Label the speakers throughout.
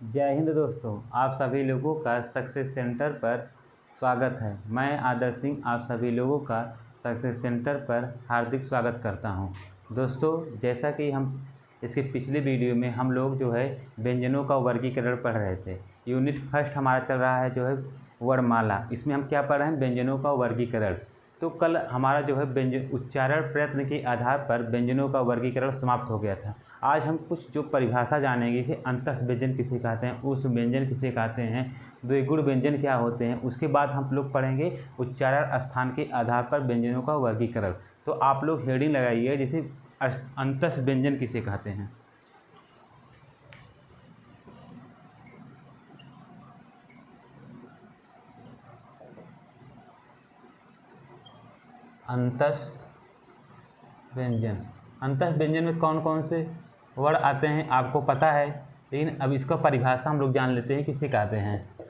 Speaker 1: जय हिंद दोस्तों, आप सभी लोगों का सक्सेस सेंटर पर स्वागत है। मैं आदर्श सिंह आप सभी लोगों का सक्सेस सेंटर पर हार्दिक स्वागत करता हूं। दोस्तों, जैसा कि हम इसके पिछले वीडियो में हम लोग जो है व्यंजनों का वर्गीकरण पढ़ रहे थे। यूनिट फर्स्ट हमारा चल रहा है जो है वर्णमाला। इसमें हम क्या पढ़ रहे हैं? व्यंजनों का वर्गीकरण। तो कल हमारा जो है व्यंजन उच्चारण प्रयत्न के आधार पर व्यंजनों का वर्गीकरण समाप्त हो गया था। आज हम कुछ जो परिभाषा जानेंगे कि अंतः व्यंजन किसे कहते हैं, उस व्यंजन किसे कहते हैं, द्विगुण व्यंजन क्या होते हैं। उसके बाद हम लोग पढ़ेंगे उच्चारण स्थान के आधार पर व्यंजनों का वर्गीकरण। तो आप लोग हेडिंग लगाइए, जैसे अंतः व्यंजन किसे कहते हैं। अंतः व्यंजन। अंतः व्यंजन में कौन कौन से वर्ड आते हैं आपको पता है, लेकिन अब इसका परिभाषा हम लोग जान लेते हैं किसे कहते हैं।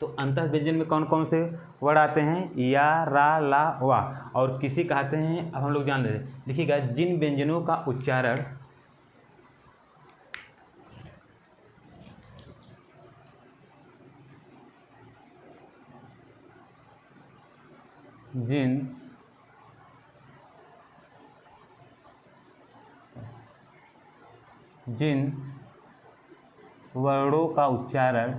Speaker 1: तो अंतः व्यंजन में कौन कौन से वर्ड आते हैं? या, रा, ला, वा। और किसे कहते हैं अब हम लोग जान लेते हैं। देखिएगा, जिन व्यंजनों का उच्चारण जिन वर्णों का उच्चारण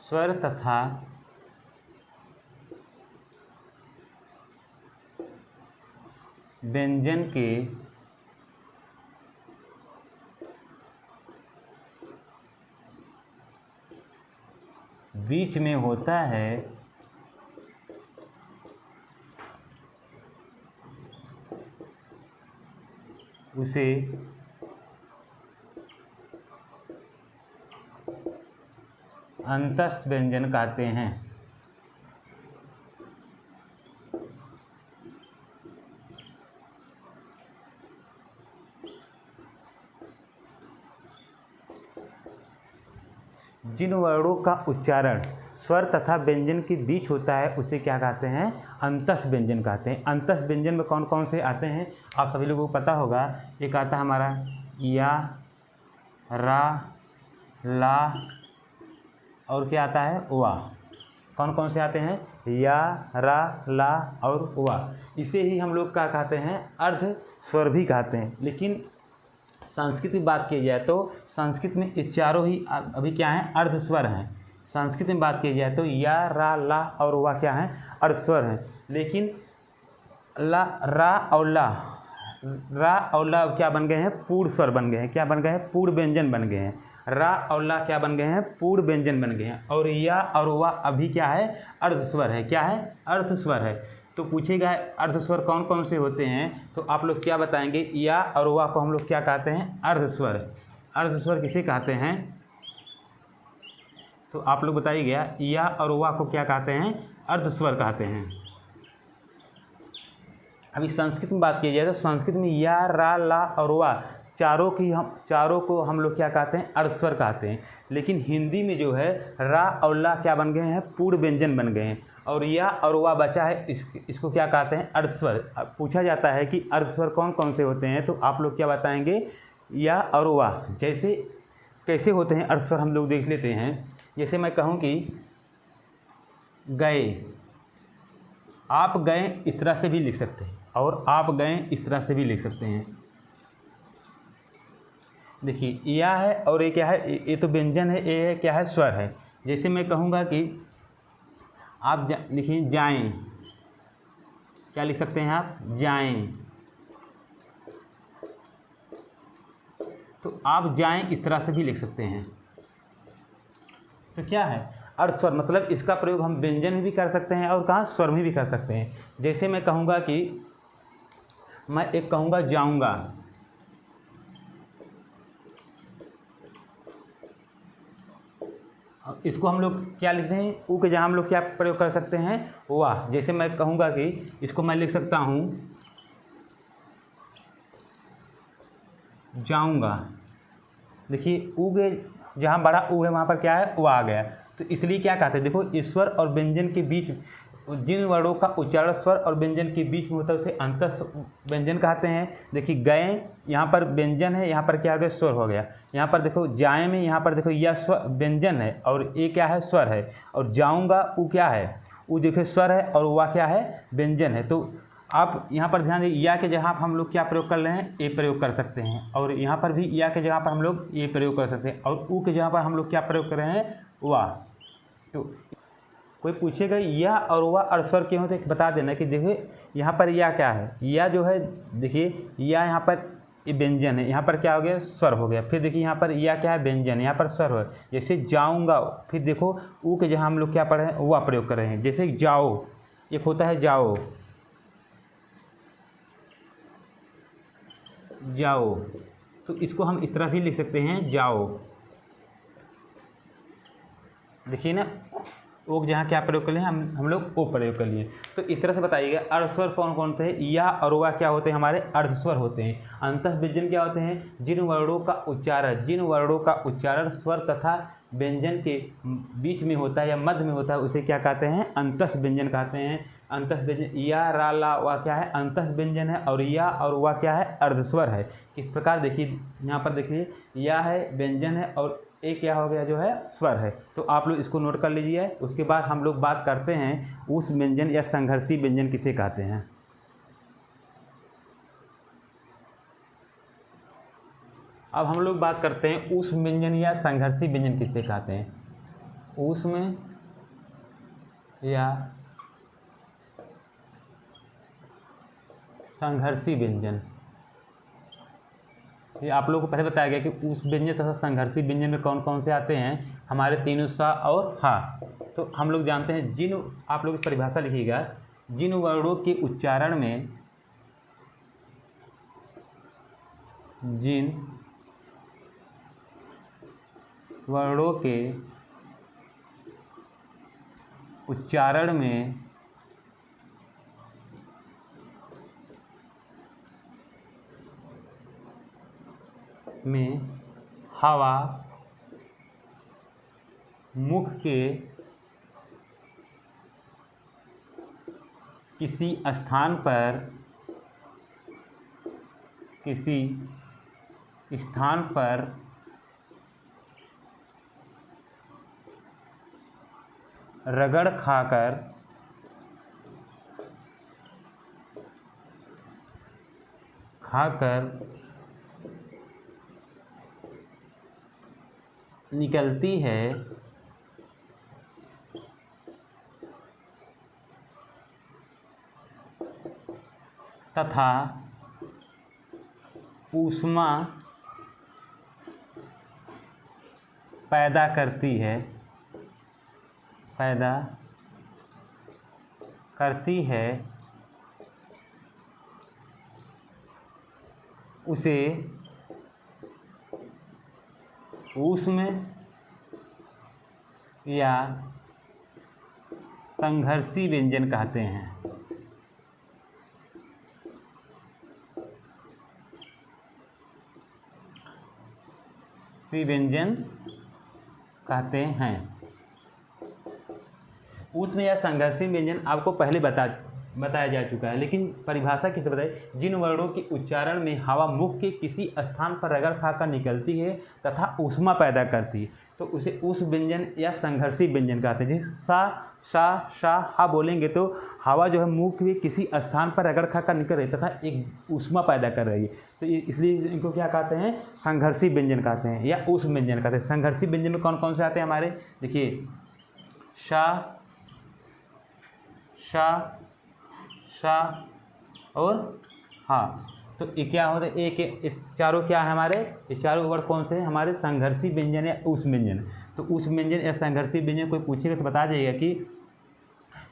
Speaker 1: स्वर तथा व्यंजन के बीच में होता है, उसे अंतः व्यंजन कहते हैं। जिन वर्णों का उच्चारण स्वर तथा व्यंजन के बीच होता है उसे क्या कहते हैं? अंतः व्यंजन कहते हैं। अंतः व्यंजन में कौन कौन से आते हैं आप सभी लोगों को पता होगा। एक आता है हमारा या, रा, ला, और क्या आता है? वा। कौन कौन से आते हैं? या, रा, ला और वा। इसे ही हम लोग क्या कहते हैं? अर्ध स्वर भी कहते हैं। लेकिन संस्कृत की बात की जाए तो संस्कृत में ये चारों ही अभी क्या हैं? अर्ध स्वर हैं। संस्कृत में बात की जाए तो या, रा, ला और वा क्या हैं? अर्ध स्वर हैं। लेकिन ला, रा और ला क्या बन गए हैं? पूर्ण स्वर बन गए हैं। क्या बन गए हैं? पूर्ण व्यंजन बन गए हैं। रा और ला क्या बन गए हैं? पूर्ण व्यंजन बन गए हैं। और या और वा अभी क्या है? अर्ध स्वर है। क्या है? अर्ध स्वर है। तो पूछेगा अर्ध स्वर कौन कौन से होते हैं, तो आप लोग क्या बताएंगे? या और वा को हम लोग क्या कहते हैं? अर्ध स्वर। अर्ध स्वर किसे कहते हैं? तो आप लोग बताइएगा, या और वा को क्या कहते हैं? अर्ध स्वर कहते हैं। अभी संस्कृत में बात की जाए तो संस्कृत में या, रा, ला और वा चारों को हम लोग क्या कहते हैं? अर्ध स्वर कहते हैं। लेकिन हिंदी में जो है रा और ला क्या बन गए हैं? पूर्ण व्यंजन बन गए हैं। और या और वा बचा है, इसको क्या कहते हैं? अर्ध स्वर। पूछा जाता है कि अर्ध स्वर कौन कौन से होते हैं, तो आप लोग क्या बताएंगे? या और वा। जैसे कैसे होते हैं अर्ध स्वर हम लोग देख लेते हैं। जैसे मैं कहूँ कि गए, आप गए इस तरह से भी लिख सकते हैं, और आप गए इस तरह से भी लिख सकते हैं। देखिए, या है और ये क्या है? ये तो व्यंजन है, ये क्या है? स्वर है। जैसे मैं कहूँगा कि आप लिखिए जाएं, क्या लिख सकते हैं आप? जाएं। तो आप जाएं इस तरह से भी लिख सकते हैं। तो क्या है? अर्ध स्वर। मतलब इसका प्रयोग हम व्यंजन में भी कर सकते हैं और कहाँ? स्वर में भी कर सकते हैं। जैसे मैं कहूँगा कि मैं एक कहूँगा जाऊँगा, इसको हम लोग क्या लिखते हैं? ऊ के जहाँ हम लोग क्या प्रयोग कर सकते हैं? वाह। जैसे मैं कहूँगा कि इसको मैं लिख सकता हूँ जाऊँगा। देखिए ऊ के जहाँ बड़ा ऊ है वहाँ पर क्या है? ऊ आ गया। तो इसलिए क्या कहते हैं, देखो स्वर और व्यंजन के बीच जिन वर्णों का उच्चारण स्वर और व्यंजन के बीच में होता है उसे अंतः व्यंजन कहते हैं। देखिए गए, यहाँ पर व्यंजन है, यहाँ पर क्या हो गया, स्वर हो गया। यहाँ पर देखो जाए में, यहाँ पर देखो यह स्वर व्यंजन है और ये क्या है, स्वर है। और जाऊँगा वो क्या है, वो देखिए स्वर है और वह क्या है, व्यंजन है। तो आप यहाँ पर ध्यान दीजिए, या के जगह पर हम लोग क्या प्रयोग कर रहे हैं, ए प्रयोग कर सकते हैं। और यहाँ पर भी या के जगह पर हम लोग ए प्रयोग कर सकते हैं। और ऊ के जगह पर हम लोग क्या प्रयोग कर रहे हैं, वाह। तो कोई पूछेगा या और वाह और स्वर क्यों होते, बता देना कि देखिए यहाँ पर या क्या है, या जो है देखिए या यहाँ पर व्यंजन है, यहाँ पर क्या हो गया, स्वर हो गया। फिर देखिए यहाँ पर या क्या है, व्यंजन, यहाँ पर स्वर है। जैसे जाऊँगा, फिर देखो ऊ के जहाँ हम लोग क्या पढ़ रहे हैं, वाह प्रयोग कर रहे हैं। जैसे जाओ, एक होता है जाओ, जाओ, तो इसको हम इस तरह भी लिख सकते हैं, जाओ। देखिए ना, ओ जहाँ क्या प्रयोग कर लिए, हम लोग ओ प्रयोग कर लिए। तो इस तरह से बताइएगा अर्धस्वर कौन कौन से हैं, या और वा क्या होते हैं, हमारे अर्धस्वर होते हैं। अंतः व्यंजन क्या होते हैं, जिन वर्णों का उच्चारण स्वर तथा व्यंजन के बीच में होता है या मध्य में होता है उसे क्या कहते हैं, अंतः व्यंजन कहते हैं। अंतः व्यंजन या रा ला वा क्या है, अंतः व्यंजन है। और या और वा क्या है, अर्धस्वर है। किस प्रकार, देखिए यहाँ पर देखिए या है, व्यंजन है, और एक क्या हो गया, जो है स्वर है। तो आप लोग इसको नोट कर लीजिए। उसके बाद हम लोग बात करते हैं उस व्यंजन या संघर्षी व्यंजन किसे कहते हैं। अब हम लोग बात करते हैं उस व्यंजन या संघर्षी व्यंजन किसे कहते हैं। उसमें या संघर्षी व्यंजन, ये आप लोगों को पहले बताया गया कि उस व्यंजन तथा संघर्षी व्यंजन में कौन कौन से आते हैं, हमारे तीनों सा और हा। तो हम लोग जानते हैं जिन, आप लोग परिभाषा लिखिएगा, जिन वर्णों के उच्चारण में, जिन वर्णों के उच्चारण में हवा मुख के किसी स्थान पर रगड़ खाकर निकलती है तथा ऊष्मा पैदा करती है, उसे ऊष्म या संघर्षी व्यंजन कहते हैं। व्यंजन कहते हैं। ऊष्म या संघर्षी व्यंजन आपको पहले बताया जा चुका है, लेकिन परिभाषा किसे बताई, जिन वर्णों के उच्चारण में हवा मुख के किसी स्थान पर रगड़ खाकर निकलती है तथा ऊष्मा पैदा करती है, तो उसे उस व्यंजन या संघर्षी व्यंजन कहते हैं। जैसे सा शा शा हा बोलेंगे तो हवा जो है मुख के किसी स्थान पर रगड़ खाकर निकल रही है तथा एक ऊष्मा पैदा कर रही है, तो इसलिए इनको क्या कहते हैं, संघर्षी व्यंजन कहते हैं या उस व्यंजन कहते हैं। संघर्षी व्यंजन में कौन कौन से आते हैं हमारे, देखिए शा शा शा और हा। तो ये क्या होता है, एक चारों क्या है हमारे, ये चारों वर्ड कौन से हैं हमारे, संघर्षी व्यंजन या उस व्यंजन। तो उस व्यंजन या संघर्षी व्यंजन कोई पूछेगा तो बता जाइएगा कि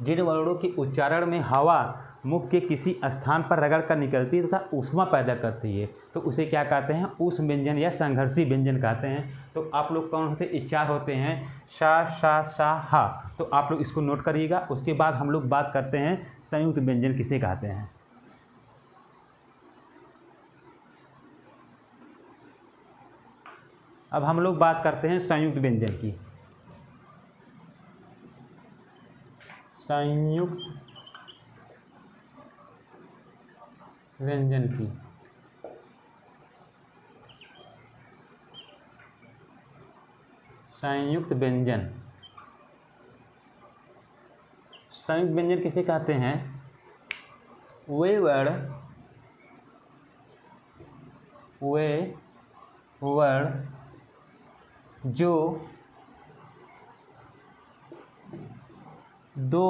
Speaker 1: जिन वर्णों के उच्चारण में हवा मुख के किसी स्थान पर रगड़ कर निकलती है तथा ऊष्मा पैदा करती है, तो उसे क्या कहते हैं, उस व्यंजन या संघर्षी व्यंजन कहते हैं। तो आप लोग कौन होते हैं, चार होते हैं, शा शा शा हा। तो आप लोग इसको नोट करिएगा। उसके बाद हम लोग बात करते हैं संयुक्त व्यंजन किसे कहते हैं। अब हम लोग बात करते हैं संयुक्त व्यंजन की। संयुक्त व्यंजन की संयुक्त व्यंजन। संयुक्त व्यंजन किसे कहते हैं? वे वर्ण जो दो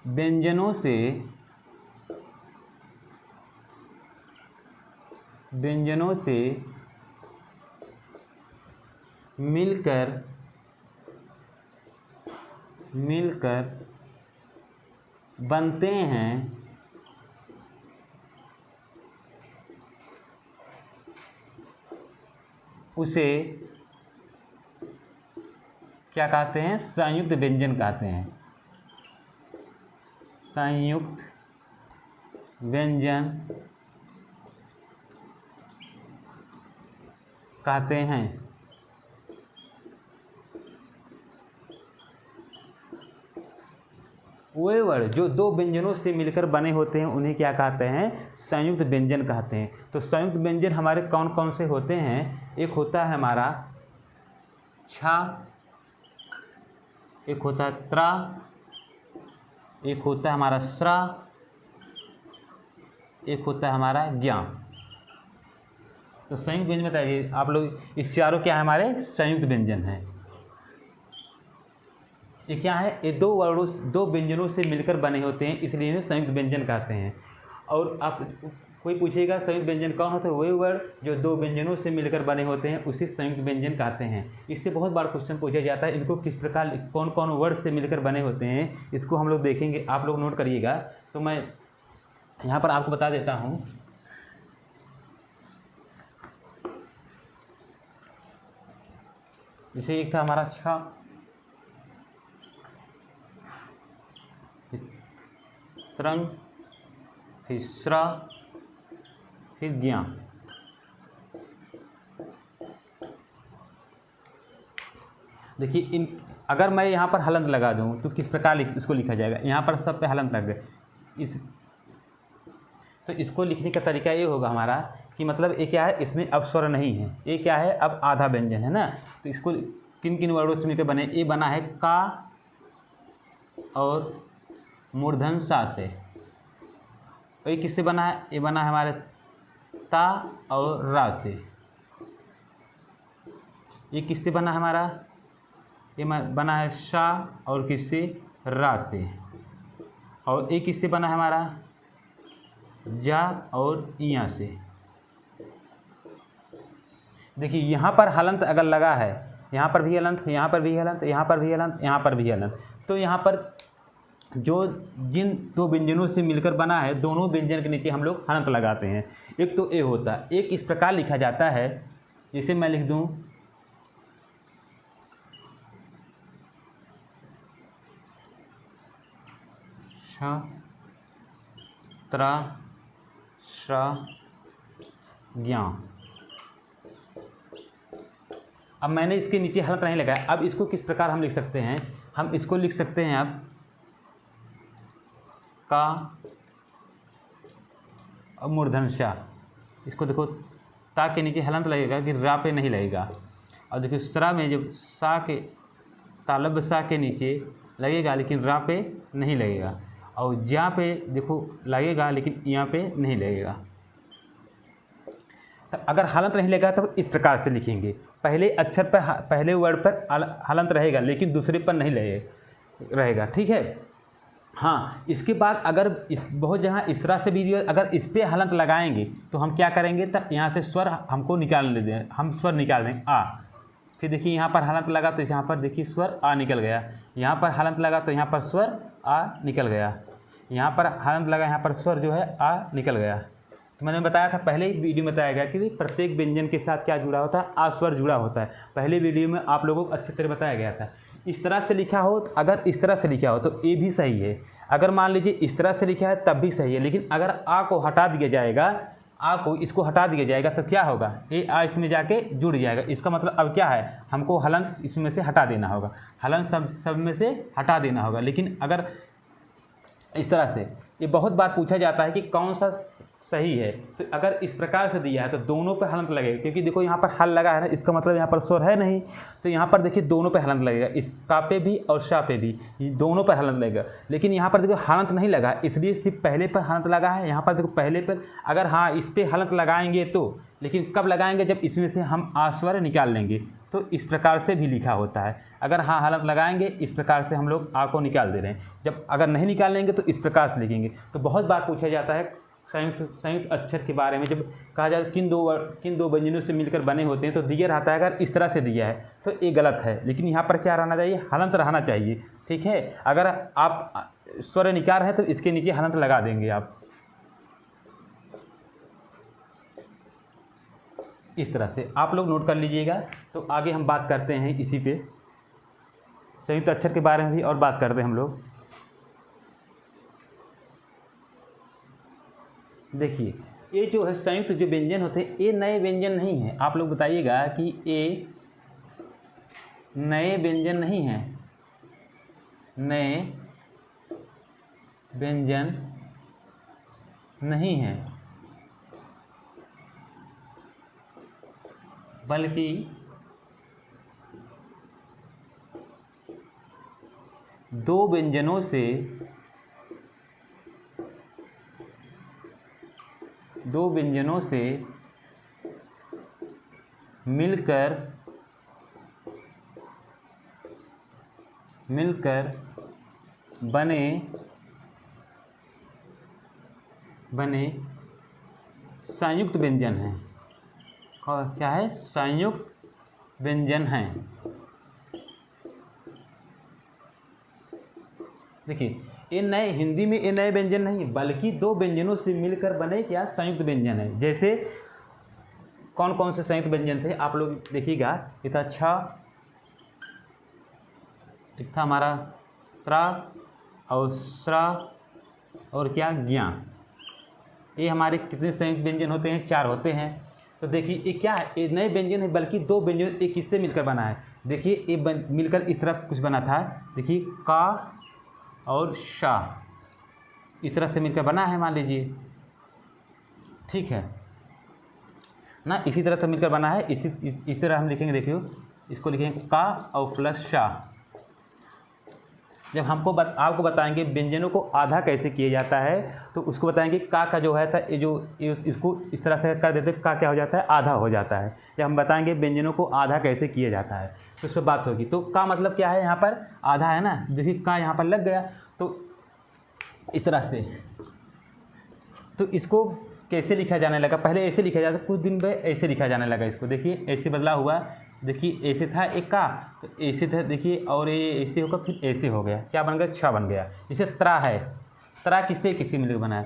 Speaker 1: व्यंजनों से मिलकर बनते हैं, उसे क्या कहते हैं? संयुक्त व्यंजन कहते हैं। संयुक्त व्यंजन कहते हैं। वे वर्ण जो दो व्यंजनों से मिलकर बने होते हैं उन्हें क्या कहते हैं? संयुक्त व्यंजन कहते हैं। तो संयुक्त व्यंजन हमारे कौन कौन से होते हैं? एक होता है हमारा छा, एक होता है त्रा, एक होता है हमारा स्रा, एक होता है हमारा ज्ञा। तो संयुक्त व्यंजन बताइए आप लोग, इस चारों क्या है? हमारे संयुक्त व्यंजन हैं। ये क्या है? ये दो व्यंजनों से मिलकर बने होते हैं, इसलिए इन्हें संयुक्त व्यंजन कहते हैं। और आप कोई पूछेगा संयुक्त व्यंजन कौन होता है? वे वर्ण जो दो व्यंजनों से मिलकर बने होते हैं उसे संयुक्त व्यंजन कहते हैं। इससे बहुत बार क्वेश्चन पूछा जाता है, इनको किस प्रकार कौन कौन वर्ण से मिलकर बने होते हैं, इसको हम लोग देखेंगे। आप लोग नोट करिएगा। तो मैं यहाँ पर आपको बता देता हूँ। जैसे एक था हमारा छा, तरंग, फिर स्रा, फिर ज्ञा। देखिए इन अगर मैं यहाँ पर हलंत लगा दूँ तो किस प्रकार इसको लिखा जाएगा? यहाँ पर सब पे हलंत लग गए। तो इसको लिखने का तरीका ये होगा हमारा कि मतलब ये क्या है? इसमें अब स्वर नहीं है। ये क्या है? अब आधा व्यंजन है ना। तो इसको किन किन वर्णों से मिलकर बने? ये बना है का और मूर्धन सा से। ये किससे बना है? ये बना है हमारे ता और रा से। ये किससे बना है हमारा? ये बना है शा और किससे? रा से। और ये किससे बना है हमारा? जा और इया से। देखिए यहाँ पर हलंत अगर लगा है, यहाँ पर भी हलंत, यहाँ पर भी हलंत, यहाँ पर भी हलंत, यहाँ पर भी हलंत, तो यहाँ पर जो जिन दो व्यंजनों से मिलकर बना है दोनों व्यंजन के नीचे हम लोग हलंत लगाते हैं। एक तो ए होता है, एक इस प्रकार लिखा जाता है, जैसे मैं लिख दूं छ, त्रा, श्रा, ज्ञा। अब मैंने इसके नीचे हलंत नहीं लगाया। अब इसको किस प्रकार हम लिख सकते हैं? हम इसको लिख सकते हैं अब का और मूर्धन शा। इसको देखो, ता के नीचे हलंत लगेगा कि रा पे नहीं लगेगा। और देखिए स्रा में जब सा के तालब सा के नीचे लगेगा लेकिन रा पे नहीं लगेगा। और ज्या पे देखो लगेगा लेकिन यहाँ पे नहीं लगेगा। तो अगर हलंत नहीं लगेगा तो इस प्रकार से लिखेंगे। पहले अक्षर पर, पहले वर्ड पर हलंत रहेगा लेकिन दूसरे पर नहीं रहेगा। ठीक है। हाँ, इसके बाद अगर बहुत जगह इस तरह से भी अगर इस पर हलंत लगाएंगे तो हम क्या करेंगे? तब यहाँ से स्वर हमको निकालने दें, हम स्वर निकाल देंगे आ। फिर देखिए यहाँ पर हलंत लगा तो यहाँ पर देखिए स्वर आ निकल गया। यहाँ पर हलंत लगा तो यहाँ पर स्वर आ निकल गया। यहाँ पर हलंत लगा, यहाँ पर स्वर जो है आ निकल गया। तो मैंने बताया था, पहले ही वीडियो में बताया गया कि प्रत्येक व्यंजन के साथ क्या जुड़ा होता है? आ स्वर जुड़ा होता है। पहले वीडियो में आप लोगों को अच्छी तरह बताया गया था। इस तरह से लिखा हो, अगर इस तरह से लिखा हो तो ए भी सही है। अगर मान लीजिए इस तरह से लिखा है तब भी सही है। लेकिन अगर आ को हटा दिया जाएगा आ को इसको हटा दिया जाएगा तो क्या होगा, ए आ इसमें जाके जुड़ जाएगा। इसका मतलब अब क्या है, हमको हलंत इसमें से हटा देना होगा, हलंत सब में से हटा देना होगा। लेकिन अगर इस तरह से, ये बहुत बार पूछा जाता है कि कौन सा सही है, तो अगर इस प्रकार से दिया है तो दोनों पे हलंत लगेगा, क्योंकि देखो यहाँ पर हल लगा है ना, इसका मतलब यहाँ पर स्वर है नहीं, तो यहाँ पर देखिए दोनों पे हलंत लगेगा, इस का पे भी और शा पे भी, दोनों पर हलंत लगेगा। लेकिन यहाँ पर देखो हलंत नहीं लगा, इसलिए सिर्फ पहले पर हलंत लगा है। यहाँ पर देखो पहले पर अगर हाँ इस पर हलंत लगाएंगे तो, लेकिन कब लगाएंगे, जब इसमें से हम आ स्वर निकाल लेंगे, तो इस प्रकार से भी लिखा होता है। अगर हाँ हलंत लगाएंगे, इस प्रकार से हम लोग आ को निकाल दे रहे हैं। जब अगर नहीं निकालेंगे तो इस प्रकार से लिखेंगे। तो बहुत बार पूछा जाता है संयुक्त अक्षर के बारे में, जब कहा जाए किन दो व्यंजनों से मिलकर बने होते हैं, तो दिया रहता है, अगर इस तरह से दिया है तो ये गलत है। लेकिन यहाँ पर क्या रहना चाहिए, हलंत रहना चाहिए। ठीक है, अगर आप स्वर निकाल रहे हैं तो इसके नीचे हलंत लगा देंगे आप, इस तरह से आप लोग नोट कर लीजिएगा। तो आगे हम बात करते हैं इसी पे, संयुक्त अक्षर के बारे में भी और बात करते हैं हम लोग। देखिए ये जो है संयुक्त जो व्यंजन होते हैं, ये नए व्यंजन नहीं है। आप लोग बताइएगा कि ये नए व्यंजन नहीं है, नए व्यंजन नहीं है, बल्कि दो व्यंजनों से मिलकर बने संयुक्त व्यंजन हैं। और क्या है, संयुक्त व्यंजन हैं। देखिए ये नए, हिंदी में ये नए व्यंजन नहीं है, बल्कि दो व्यंजनों से मिलकर बने क्या, संयुक्त व्यंजन है। जैसे कौन कौन से संयुक्त व्यंजन थे आप लोग देखिएगा। ये था छ, एक था हमारा त्रा और स्रा और क्या, ज्ञा। ये हमारे कितने संयुक्त व्यंजन होते हैं, 4 होते हैं। तो देखिए ये क्या है, ये नए व्यंजन है, बल्कि दो व्यंजन एक किससे मिलकर बना है। देखिए ये मिलकर इस तरफ कुछ बना था, देखिए का और शा, इस तरह से मिलकर बना है, मान लीजिए। ठीक है ना, इसी तरह से मिलकर बना है। इसी तरह हम लिखेंगे, देखियो इसको लिखेंगे का और प्लस शा। जब हमको आपको बताएंगे व्यंजनों को आधा कैसे किया जाता है, तो उसको बताएंगे का जो है था, इसको इस तरह से कर देते, का क्या हो जाता है, आधा हो जाता है। जब हम बताएंगे व्यंजनों को आधा कैसे किया जाता है, तो उस पर बात होगी। तो का मतलब क्या है, यहाँ पर आधा है ना, देखिए का यहाँ पर लग गया, तो इस तरह से। तो इसको कैसे लिखा जाने लगा, पहले ऐसे लिखा जाता, कुछ दिन में ऐसे लिखा जाने लगा इसको। देखिए ऐसे बदला हुआ, देखिए ऐसे था एक का, तो ऐसे था, देखिए और ये ऐसे होगा, फिर ऐसे हो गया, क्या बन गया, छ बन गया। जैसे त्रा है, त्रा किससे मिलकर बना है,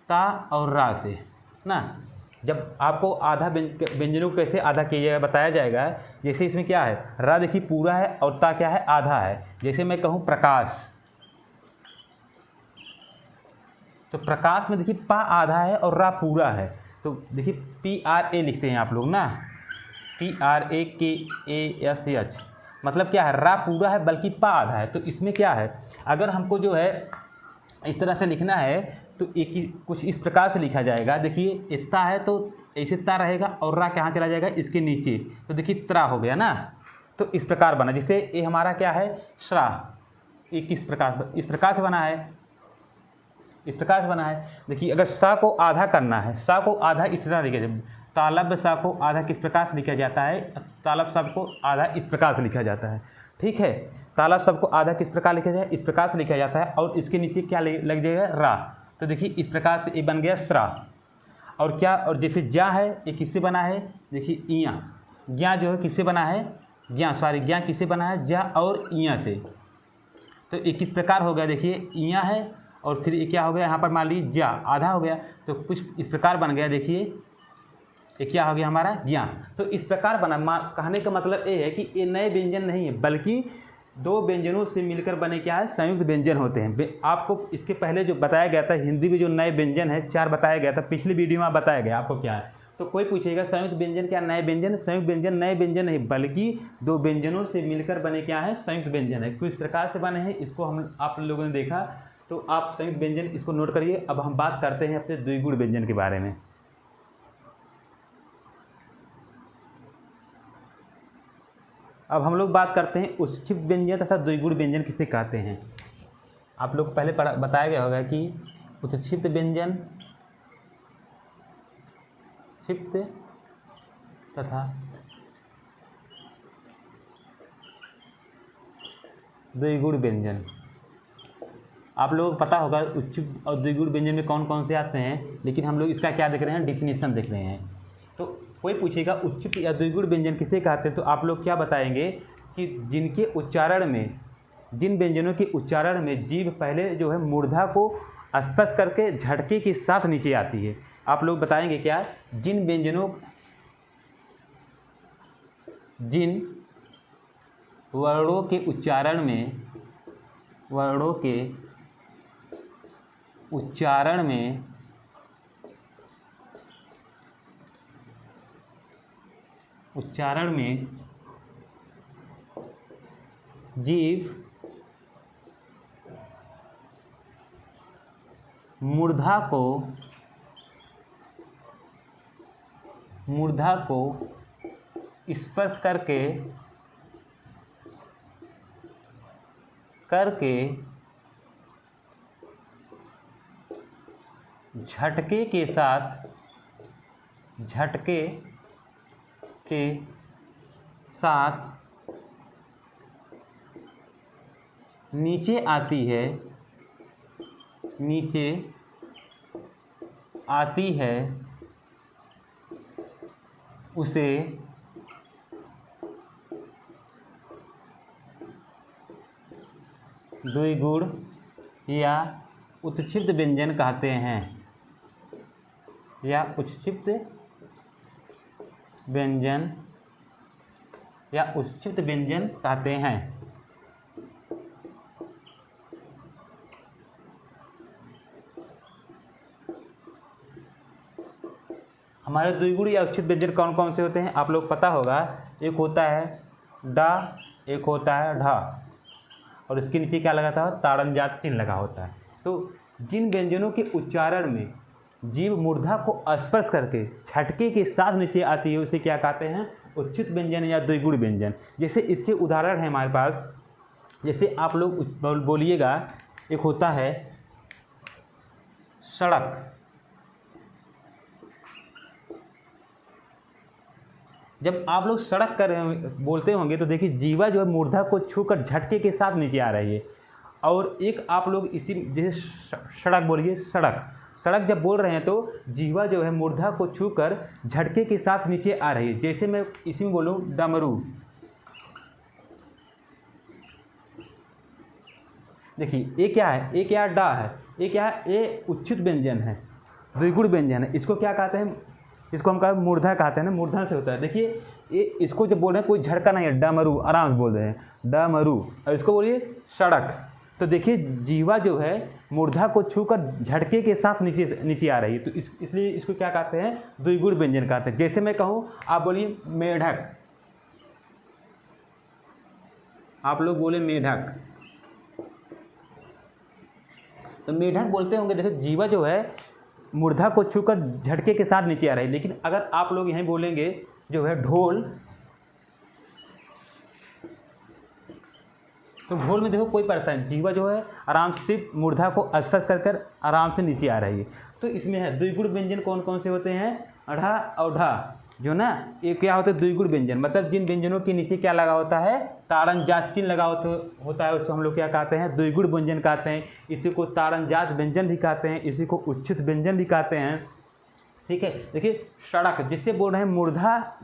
Speaker 1: ता और रा से ना। जब आपको आधा व्यंजनों को कैसे आधा किया जाएगा बताया जाएगा। जैसे इसमें क्या है, रा देखिए पूरा है और ता क्या है, आधा है। जैसे मैं कहूँ प्रकाश, तो प्रकाश में देखिए पा आधा है और रा पूरा है। तो देखिए PRA लिखते हैं आप लोग ना, PRAKASH, मतलब क्या है, रा पूरा है बल्कि पा आधा है। तो इसमें क्या है, अगर हमको जो है इस तरह से लिखना है तो एक कुछ इस प्रकार से लिखा जाएगा। देखिए इतना है तो ऐसे ता रहेगा और रा कहाँ चला जाएगा, इसके नीचे, तो देखिए त्रा हो गया ना। तो इस प्रकार बना, जैसे ये हमारा क्या है, श्रा, ये किस प्रकार, इस प्रकार से बना है, इस प्रकार से बना है। देखिए अगर सा को आधा करना है, सा को आधा इस तरह लिखा जाए, तालब सा को आधा किस प्रकार से लिखा जाता है, तालब सब को आधा इस प्रकार से लिखा जाता है। ठीक है, तालब सब को आधा किस प्रकार लिखा जाए, इस प्रकार से लिखा जाता है। और इसके नीचे क्या लग जाएगा, रा। तो देखिए इस प्रकार से ये बन गया श्रा। और क्या, और जैसे ज्ञा है, ये किससे बना है, देखिए इया, ज्ञा जो है किससे बना है, ज्ञा किससे बना है, ज्ञा और इया से। तो ये किस प्रकार हो गया, देखिए इया है और फिर ये क्या हो गया, यहाँ पर मान लीजिए ज्या आधा हो गया, तो कुछ इस प्रकार बन गया। देखिए ये क्या हो गया हमारा, ज्ञा। तो इस प्रकार बना, कहने का मतलब ये है कि ये नए व्यंजन नहीं है, बल्कि दो व्यंजनों से मिलकर बने क्या है, संयुक्त व्यंजन होते हैं। आपको इसके पहले जो बताया गया था हिंदी में जो नए व्यंजन है 4 बताया गया था, पिछली वीडियो में बताया गया आपको क्या है। तो कोई पूछेगा संयुक्त व्यंजन क्या नए व्यंजन, संयुक्त व्यंजन नए व्यंजन नहीं बल्कि दो व्यंजनों से मिलकर बने क्या है, संयुक्त व्यंजन है। किस प्रकार से बने हैं इसको हम आप लोगों ने देखा, तो आप संयुक्त व्यंजन इसको नोट करिए। अब हम बात करते हैं अपने द्विगुण व्यंजन के बारे में। अब हम लोग बात करते हैं उत्क्षिप्त व्यंजन तथा द्विगुण व्यंजन किसे कहते हैं। आप लोग को पहले बताया गया होगा कि उत्क्षिप्त व्यंजन, क्षिप्त तथा द्विगुण व्यंजन। आप लोगों को पता होगा उत्क्षिप्त और द्विगुण व्यंजन में कौन कौन से आते हैं, लेकिन हम लोग इसका क्या देख रहे हैं, डिफिनेशन देख रहे हैं। तो कोई पूछेगा उत्क्षिप्त या द्विगुण व्यंजन किसे कहते हैं, तो आप लोग क्या बताएंगे कि जिनके उच्चारण में, जिन व्यंजनों के उच्चारण में जीभ पहले जो है मूर्धा को स्पर्श करके झटके के साथ नीचे आती है। आप लोग बताएंगे क्या, जिन व्यंजनों, जिन वर्णों के उच्चारण में, वर्णों के उच्चारण में जीभ मूर्धा को स्पर्श करके झटके के साथ नीचे आती है, उसे द्विगुण या उत्क्षिप्त व्यंजन कहते हैं, या उत्क्षिप्त व्यंजन या उत्क्षिप्त व्यंजन कहते हैं। हमारे द्विगुण या उत्क्षिप्त व्यंजन कौन कौन से होते हैं, आप लोग पता होगा। एक होता है डा, एक होता है ढा, और इसके नीचे क्या लगा था, ताड़न जात चिन्ह लगा होता है। तो जिन व्यंजनों के उच्चारण में जीभ मूर्धा को स्पर्श करके झटके के साथ नीचे आती है उसे क्या कहते हैं, उत्क्षिप्त व्यंजन या द्विगुण व्यंजन। जैसे इसके उदाहरण है हमारे पास, जैसे आप लोग बोलिएगा, एक होता है सड़क। जब आप लोग सड़क कर बोलते होंगे तो देखिए जीवा जो है मूर्धा को छूकर झटके के साथ नीचे आ रही है। और एक आप लोग इसी जैसे सड़क बोलिए, सड़क जब बोल रहे हैं तो जीवा जो है मूर्धा को छूकर झटके के साथ नीचे आ रही है। जैसे मैं इसी में बोलूँ डमरू, देखिए ये क्या है, ये क्या डा है, ये क्या है, ये उच्चित व्यंजन है, द्विगुण व्यंजन है। इसको क्या कहते हैं, इसको हम कहते हैं मूर्धा कहते हैं ना, मूर्धा से होता है। देखिए ये इसको जब बोल रहे हैं कोई झटका नहीं है, डमरू आराम से बोल रहे हैं डमरू। और इसको बोलिए सड़क, तो देखिए जीवा जो है मूर्धा को छूकर झटके के साथ नीचे आ रही है, तो इसलिए इसको क्या कहते हैं, द्विगुण व्यंजन कहते हैं। जैसे मैं कहूँ, आप बोलिए मेढक, आप लोग बोले मेढक, तो मेढक बोलते होंगे। देखो जीवा जो है मूर्धा को छूकर झटके के साथ नीचे आ रही है। लेकिन अगर आप लोग यहीं बोलेंगे जो है ढोल, तो ढोल में देखो कोई परेशानी, जीवा जो है आराम से मूर्धा को स्पर्श कर आराम से नीचे आ रही है। तो इसमें है द्विगुण व्यंजन कौन कौन से होते हैं, अढ़ा और ढा जो ना, ये क्या होता है द्विगुण व्यंजन, मतलब जिन व्यंजनों के नीचे क्या लगा होता है, ताड़न जात चिन्ह लगा होता है, उसको हम लोग क्या कहते हैं, द्विगुण व्यंजन कहते हैं। इसी को ताड़न जात व्यंजन भी कहते हैं, इसी को उच्चित व्यंजन भी कहते हैं। ठीक है, देखिए सड़क जिससे बोल रहे हैं मूर्धा,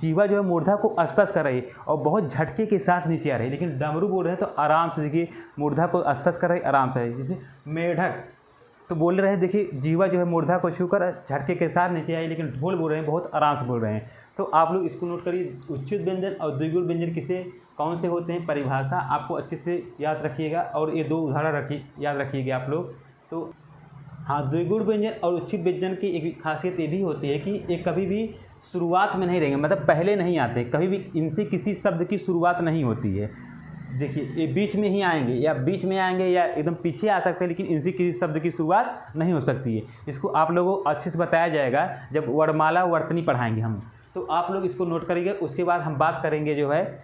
Speaker 1: जीवा जो है मूर्धा को स्पर्श कर रही है और बहुत झटके के साथ नीचे आ रही है। लेकिन डमरू बोल रहे हैं तो आराम से, देखिए मूर्धा को स्पर्श कर रही है आराम से। जैसे मेढक तो बोल रहे हैं, देखिए जीवा जो है मूर्धा को छूकर झटके के साथ नीचे आई, लेकिन ढोल बोल रहे हैं बहुत आराम से बोल रहे हैं। तो आप लोग इसको नोट करिए, उच्चुत व्यंजन और द्विगुण व्यंजन किसे कौन से होते हैं, परिभाषा आपको अच्छे से याद रखिएगा और ये 2 उदाहरण याद रखिएगा आप लोग। तो हाँ, द्विगुण व्यंजन और उच्चुत व्यंजन की एक खासियत ये भी होती है कि ये कभी भी शुरुआत में नहीं रहेंगे, मतलब पहले नहीं आते, कभी भी इनसे किसी शब्द की शुरुआत नहीं होती है। देखिए ये बीच में ही आएंगे या एकदम पीछे आ सकते हैं, लेकिन इनसे किसी शब्द की शुरुआत नहीं हो सकती है। इसको आप लोगों को अच्छे से बताया जाएगा जब वर्णमाला वर्तनी पढ़ाएंगे हम। तो आप लोग इसको नोट करेंगे। उसके बाद हम बात करेंगे जो है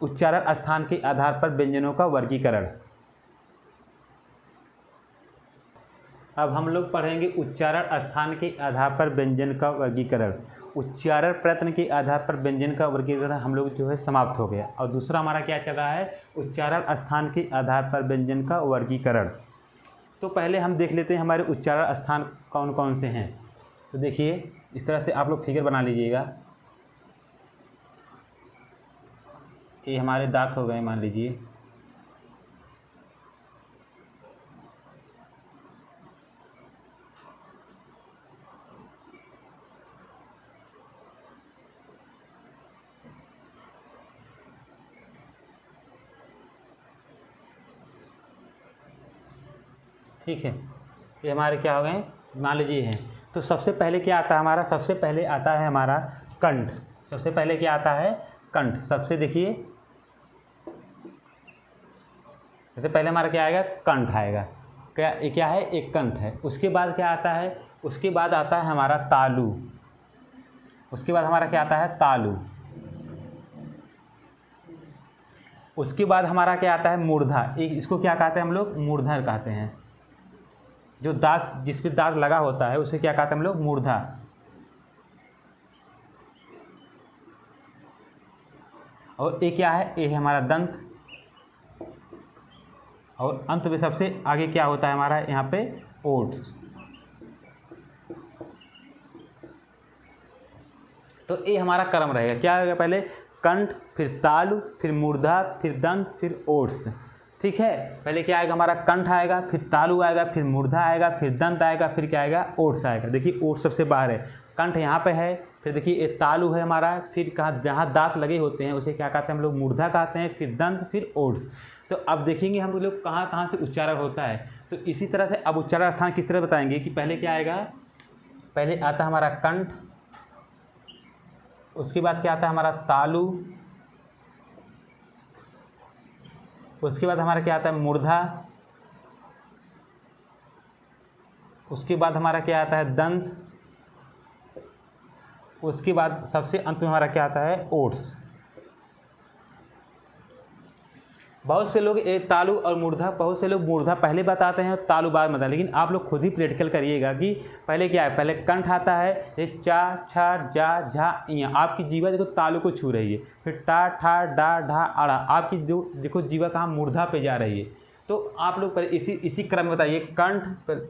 Speaker 1: उच्चारण स्थान के आधार पर व्यंजनों का वर्गीकरण। अब हम लोग पढ़ेंगे उच्चारण स्थान के आधार पर व्यंजन का वर्गीकरण। उच्चारण प्रयत्न के आधार पर व्यंजन का वर्गीकरण हम लोग जो है समाप्त हो गया। और दूसरा हमारा क्या चल रहा है, उच्चारण स्थान के आधार पर व्यंजन का वर्गीकरण। तो पहले हम देख लेते हैं हमारे उच्चारण स्थान कौन कौन से हैं। तो देखिए इस तरह से आप लोग फिगर बना लीजिएगा। ये हमारे दांत हो गए मान लीजिए, ठीक है। ये हमारे क्या हो गए, मान लीजिए हैं। तो सबसे पहले क्या आता है हमारा, सबसे पहले आता है हमारा कंठ। सबसे पहले क्या आता है, कंठ। सबसे देखिए सबसे पहले हमारा क्या आएगा, कंठ आएगा। क्या है, एक कंठ है। उसके बाद क्या आता है, उसके बाद आता है हमारा तालु। उसके बाद हमारा क्या आता है, तालु। उसके बाद हमारा क्या आता है, मूर्धा। एक इसको क्या कहते हैं हम लोग, मूर्धा कहते हैं। जो दांत, जिस पे दांत लगा होता है उसे क्या कहते हैं हम लोग, मूर्धा। और ये क्या है, ये है हमारा दंत। और अंत में सबसे आगे क्या होता है हमारा यहाँ पे, ओट्स। तो ये हमारा क्रम रहेगा। क्या रहेगा, पहले कंठ, फिर तालु, फिर मूर्धा, फिर दंत, फिर ओट्स। ठीक है, पहले क्या आएगा हमारा, कंठ आएगा, फिर तालु आएगा, फिर मूर्धा आएगा, फिर दंत आएगा, फिर क्या आएगा, ओट्स आएगा। देखिए ओट्स सबसे बाहर है, कंठ यहाँ पे है, फिर देखिए ये तालु है हमारा, फिर कहाँ जहाँ दांत लगे होते हैं उसे क्या कहते हैं हम लोग, मूर्धा कहते हैं, फिर दंत, फिर ओट्स। तो अब देखेंगे हम लोग कहाँ कहाँ से उच्चारण होता है। तो इसी तरह से अब उच्चारण स्थान किस तरह बताएंगे कि पहले क्या आएगा, पहले आता है हमारा कंठ, उसके बाद क्या आता है हमारा तालु, उसके बाद हमारा क्या आता है मूर्धा, उसके बाद हमारा क्या आता है दंत, उसके बाद सबसे अंत में हमारा क्या आता है, ओट्स। बहुत से लोग ये तालु और मूर्धा, बहुत से लोग मूर्धा पहले बताते हैं तालु बाद में बताते हैं, लेकिन आप लोग खुद ही प्रैक्टिकल करिएगा कि पहले क्या है, पहले कंठ आता है, ये चा छा जा झा इया, आपकी जीवा देखो तालु को छू रही है, फिर टा ठा डा ढा अड़ा, आपकी जो देखो जीवा कहाँ मूर्धा पे जा रही है। तो आप लोग इसी क्रम में बताइए, कंठ,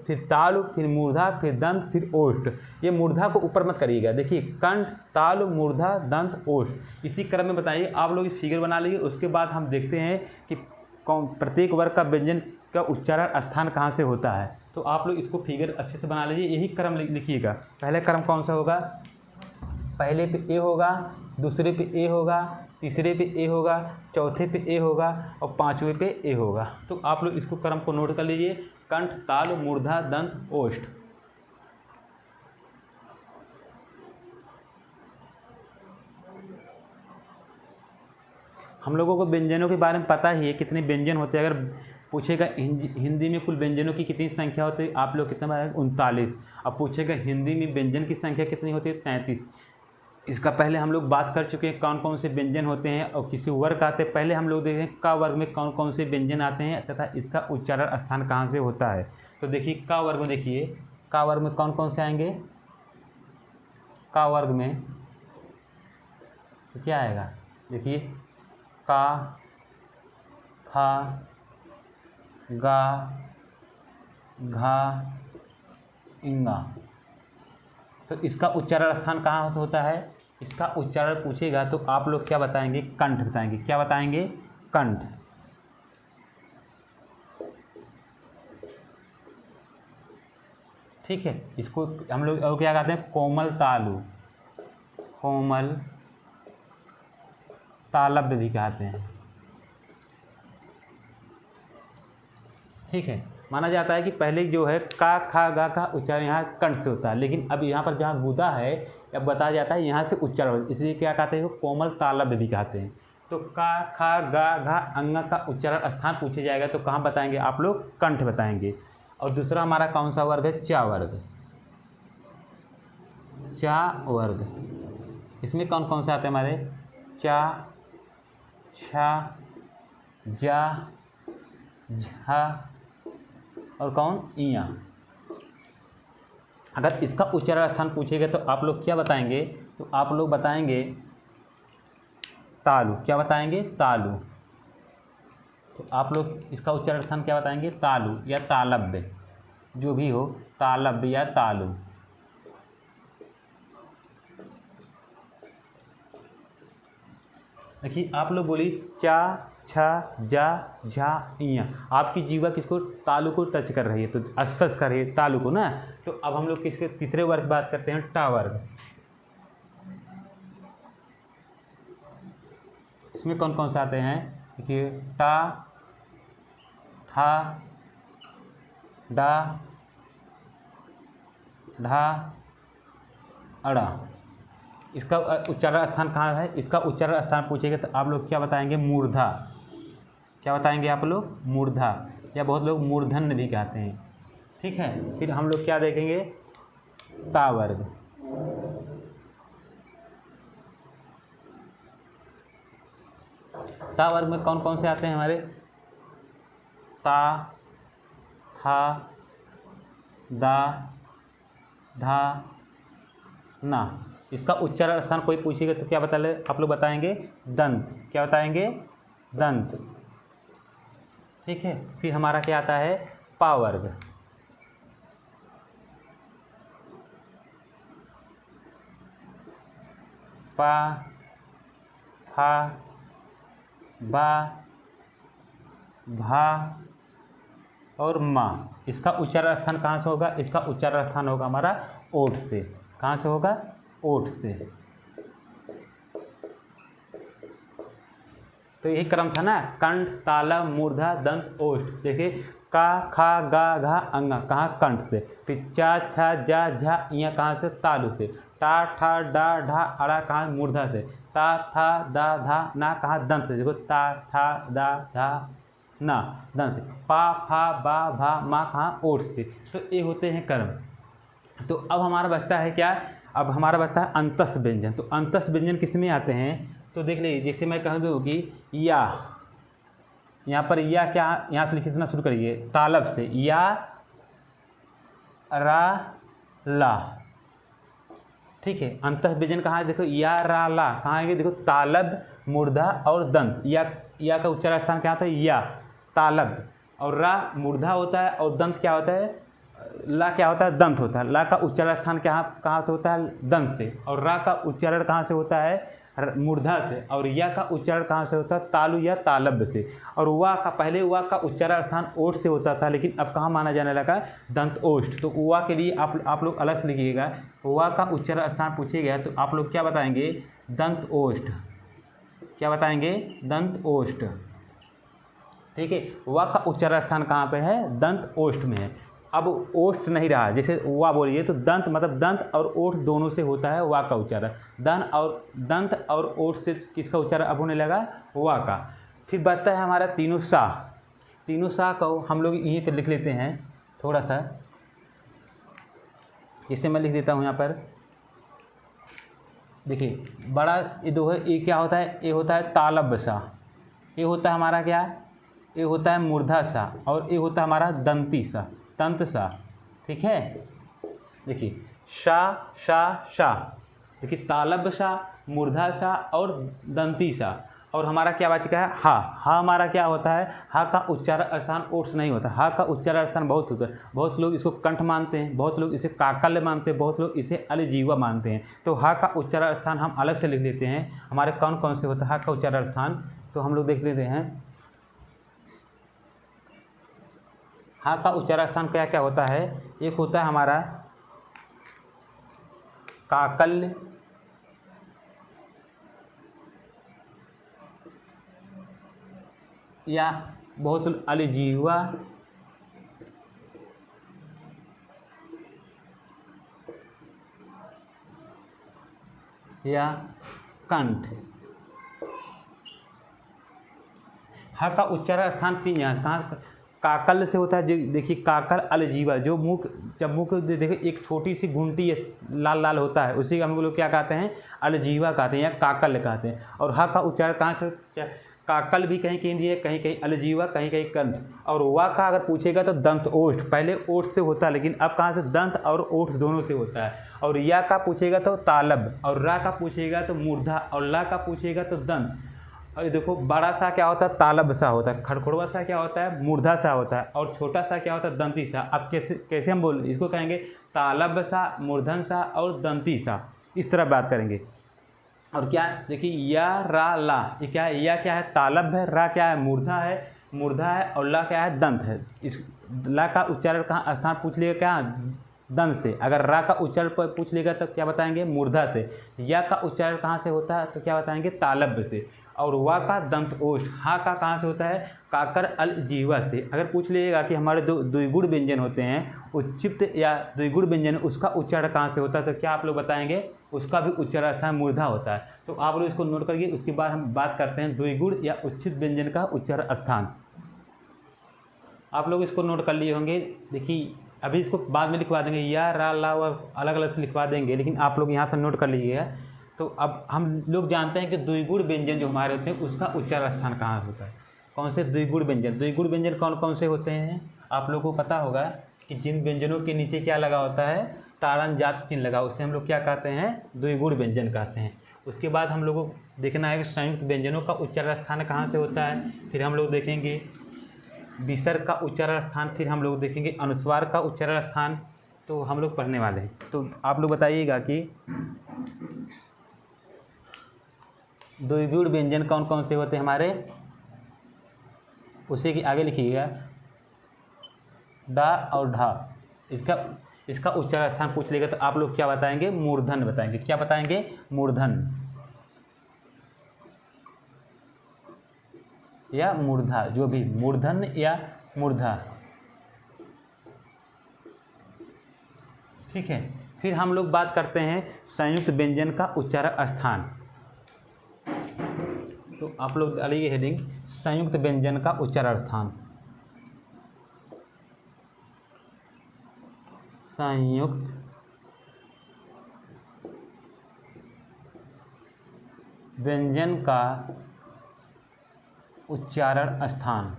Speaker 1: फिर तालु, फिर मूर्धा, फिर दंत, फिर ओष्ठ। ये मूर्धा को ऊपर मत करिएगा, देखिए कंठ, तालु, मूर्धा, दंत, ओष्ठ, इसी क्रम में बताइए। आप लोग इस फिगर बना लीजिए। उसके बाद हम देखते हैं कि प्रत्येक वर्ग का व्यंजन का उच्चारण स्थान कहाँ से होता है। तो आप लोग इसको फिगर अच्छे से बना लीजिए, यही क्रम लिखिएगा। पहले क्रम कौन सा होगा, पहले पे ए होगा, दूसरे पे ए होगा, तीसरे पे ए होगा, चौथे पे ए होगा और पांचवें पे ए होगा। तो आप लोग इसको क्रम को नोट कर लीजिए, कंठ, तालु, मूर्धा, दंत, ओष्ठ। हम लोगों को व्यंजनों के बारे में पता ही है, कितने व्यंजन होते हैं। अगर पूछेगा हिंदी में कुल व्यंजनों की कितनी संख्या होती है, आप लोग कितना बताएंगे, 39। अब पूछेगा हिंदी में व्यंजन की संख्या कितनी होती है, 33। इसका पहले हम लोग बात कर चुके हैं कौन कौन से व्यंजन होते हैं और किसी वर्ग आते हैं। पहले हम लोग देखें का वर्ग में कौन कौन से व्यंजन आते हैं तथा इसका उच्चारण स्थान कहाँ से होता है। तो देखिए का वर्ग में, देखिए का वर्ग में कौन कौन से आएंगे, का वर्ग में तो क्या आएगा, देखिए का, खा, गा, घा, इंगा। तो इसका उच्चारण स्थान कहाँ होता है, इसका उच्चारण पूछेगा तो आप लोग क्या बताएंगे, कंठ बताएंगे। क्या बताएंगे, कंठ। ठीक है, इसको हम लोग और क्या कहते हैं, कोमल तालु। कोमल तालव्य भी कहते हैं। ठीक है, माना जाता है कि पहले जो है का खा गा का उच्चारण यहाँ कंठ से होता है, लेकिन अब यहाँ पर जहाँ गुदा है अब बताया जाता है यहाँ से उच्चारण, इसलिए क्या कहते हैं कोमल तालव्य भी कहते हैं। तो का खा गा घा अंग का उच्चारण स्थान पूछे जाएगा तो कहाँ बताएंगे आप लोग, कंठ बताएंगे। और दूसरा हमारा कौन सा वर्ग है, चा वर्ग। चा वर्ग, इसमें कौन कौन से आते हैं हमारे, चा, छा, जा, झा और कौन, इया। अगर इसका उच्चारण स्थान पूछेगा तो आप लोग क्या बताएंगे, तो आप लोग बताएंगे तालु। क्या बताएंगे, तालु। तो आप लोग इसका उच्चारण स्थान क्या बताएंगे, तालु या तालव्य, जो भी हो, तालव्य या तालु। देखिए आप लोग बोली चा, छा, जा, झा, इया। आपकी जीवा किसको, तालु को टच कर रही है, तो स्पर्श कर रही है तालु को ना। तो अब हम लोग किसके तीसरे वर्ग की बात करते हैं, टा वर्ग। इसमें कौन कौन से आते हैं, देखिए टा, ठा, डा, ढा, अड़ा। इसका उच्चारण स्थान कहाँ है, इसका उच्चारण स्थान पूछेगा तो आप लोग क्या बताएंगे, मूर्धा। क्या बताएंगे आप लोग, मूर्धा, या बहुत लोग मूर्धन्य भी कहते हैं। ठीक है, फिर हम लोग क्या देखेंगे, ता वर्ग। ता वर्ग में कौन कौन से आते हैं हमारे, ता, था, दा, धा, ना। इसका उच्चारण स्थान कोई पूछेगा तो क्या बता ले आप लोग बताएंगे, दंत। क्या बताएंगे, दंत। ठीक है, फिर हमारा क्या आता है, पा वर्ग। पा, फा, बा, भा और मा। इसका उच्चारण स्थान कहाँ से होगा, इसका उच्चारण स्थान होगा हमारा ओठ से। कहाँ से होगा, ओठ से। तो यही क्रम था ना, कंठ, तालव, मूर्धा, दंत, ओष्ठ। देखिए का खा गा घा अंगा कहाँ, कंठ से। फिर चा, छा, जा, झा, इया कहाँ से, तालु से। टा, ठा, डा, ढा, अड़ा कहाँ, मूर्धा से। ता, था, दा, धा, ना कहाँ, दंत से। देखो ता, ठा, दा, धा, ना, दंत से। पा, फा, बा, भा, मा कहाँ, ओठ से। तो ये होते हैं कर्म। तो अब हमारा बचता है क्या, अब हमारा बचता है अंतस्थ व्यंजन। तो अंतस्थ व्यंजन किस में आते हैं, तो देख लीजिए, जैसे मैं कह दूँ कि या, यहाँ पर या क्या, यहाँ से लिखना शुरू करिए तालब से, या, रा, ला। ठीक है, अंतस्थ व्यंजन कहाँ है, देखो या, रा, ला कहाँ आएंगे, देखो तालब, मूर्धा और दंत। या का उच्चारण स्थान क्या होता है, या, तालब। और रा मूर्धा होता है और दंत क्या होता है, ला क्या होता है, दंत होता है। ला का उच्चारण स्थान कहाँ से होता है, दंत से। और रा का उच्चारण कहाँ से होता है, मूर्धा से। और या का उच्चारण कहाँ से होता है, तालु या तालब्य से। और वा का, पहले वा का उच्चारण स्थान ओठ से होता था, लेकिन अब कहाँ माना जाने लगा, दंत ओष्ठ। तो वा के लिए आप लोग अलग से लिखिएगा। वा का उच्चारण स्थान पूछिएगा तो आप लोग क्या बताएंगे, दंत ओष्ठ। क्या बताएंगे, दंत ओष्ठ। ठीक है, वा का उच्चारण स्थान कहाँ पे है, दंत ओष्ठ में है। अब ओष्ठ नहीं रहा, जैसे वा बोलिए तो दंत मतलब दंत और ओठ दोनों से होता है वा का उच्चारण। दंत और ओठ से किसका उच्चारण अब होने लगा, वा का। फिर बचता है हमारा तीनों सा। तीनों सा को हम लोग यहीं पर लिख लेते हैं थोड़ा सा, जैसे मैं लिख देता हूँ यहाँ पर। देखिए बड़ा ये दो है, ये क्या होता है, ये होता है तालब्य सा, ये होता है हमारा क्या, ये होता है मूर्धा सा, और ये होता है हमारा दंती सा, तंत सा। ठीक है, देखिए शा शा शा, देखिए तालब्य सा, मूर्धा सा और दंती सा। और हमारा क्या बच गया है, हा। हा हमारा क्या होता है, हा का उच्चारण स्थान ओठ से नहीं होता, हा का उच्चारण स्थान बहुत होता है। बहुत लोग इसको कंठ मानते हैं, बहुत लोग इसे काकल्य मानते हैं, बहुत लोग इसे अलजीवा मानते हैं। तो हा का उच्चारण स्थान हम अलग से लिख लेते हैं। हमारे कौन कौन से होता है हा का उच्चारण स्थान, तो हम लोग देख लेते हैं। हा का उच्चारण स्थान क्या क्या होता है, एक होता है हमारा काकल्य, या बहुत अलजीवा या कंठ। ह का उच्चारण स्थान 3 यहाँ कहाँ काकल से होता है। जो देखिए काकल अलजीवा, जो मुख जब मुख देखिए एक छोटी सी घुंटी लाल लाल होता है उसी का हम लोग क्या कहते हैं, अलजीवा कहते हैं या काकल कहते हैं। और ह का उच्चारण कहाँ से, काकल भी कहीं कहीं दिए, कहीं कहीं अलजीवा, कहीं कहीं कंठ। और वा का अगर पूछेगा तो दंत ओष्ठ, पहले ओष्ठ से होता है लेकिन अब कहाँ से, दंत और ओष्ठ दोनों से होता है। और या का पूछेगा तो तालब, और रा का पूछेगा तो मूर्धा, और ला का पूछेगा तो दंत। और देखो बड़ा सा क्या होता है, तालब सा होता है, खड़खड़वा सा क्या होता है, मूर्धा सा होता है, और छोटा सा क्या होता है, दंती सा। अब कैसे कैसे हम बोल इसको कहेंगे, तालब सा, मूर्धन सा और दंती सा, इस तरह बात करेंगे। और क्या देखिए या रा ला, ये क्या है, या क्या है, तालब है, रा क्या है, मूर्धा है, और ला क्या है, दंत है। इस ला का उच्चारण कहाँ स्थान पूछ लिएगा, क्या दंत से। अगर रा का उच्चारण पूछ लेगा तो क्या बताएंगे, मूर्धा से। या का उच्चारण कहाँ से होता है तो क्या बताएंगे, तालब से। और वा का दंत ओष्ठ। हा का कहाँ से होता है, काकर अलजीवा से। अगर पूछ लीजिएगा कि हमारे दो द्विगुण व्यंजन होते हैं, उच्चिप्त या द्विगुण व्यंजन, उसका उच्चारण कहाँ से होता है तो क्या आप लोग बताएंगे, उसका भी उच्चारण स्थान मूर्धा होता है। तो आप लोग इसको नोट करिए। उसके बाद हम बात करते हैं द्विगुण या उच्चित व्यंजन का उच्चारण स्थान। आप लोग इसको नोट कर लिए होंगे। देखिए अभी इसको बाद में लिखवा देंगे, या रा ला अलग अलग से लिखवा देंगे, लेकिन आप लोग यहाँ से नोट कर लीजिएगा। तो अब हम लोग जानते हैं कि द्विगुण व्यंजन जो हमारे होते हैं उसका उच्चारण स्थान कहाँ होता है। कौन से द्विगुण व्यंजन, द्विगुण व्यंजन कौन कौन से होते हैं, आप लोगों को पता होगा कि जिन व्यंजनों के नीचे क्या लगा होता है, ताड़न जात चिन्ह लगा, उसे हम लोग क्या कहते हैं, द्विगुण व्यंजन कहते हैं। उसके बाद हम लोग को देखना है कि संयुक्त व्यंजनों का उच्चारण स्थान कहाँ से होता है। फिर हम लोग देखेंगे विसर्ग का उच्चारण स्थान, फिर हम लोग देखेंगे अनुस्वार का उच्चारण स्थान। तो हम लोग पढ़ने वाले हैं। तो आप लोग बताइएगा कि द्विगुण व्यंजन कौन कौन से होते हैं हमारे, उसी के आगे लिखिएगा डा और ढा। इसका उच्चारण स्थान पूछ लेगा तो आप लोग क्या बताएंगे, मूर्धन बताएंगे। क्या बताएंगे, मूर्धन या मूर्धा, जो भी, मूर्धन या मूर्धा। ठीक है। फिर हम लोग बात करते हैं संयुक्त व्यंजन का उच्चारण स्थान। तो आप लोग डालिए हेडिंग, संयुक्त व्यंजन का उच्चारण स्थान। संयुक्त व्यंजन का उच्चारण स्थान।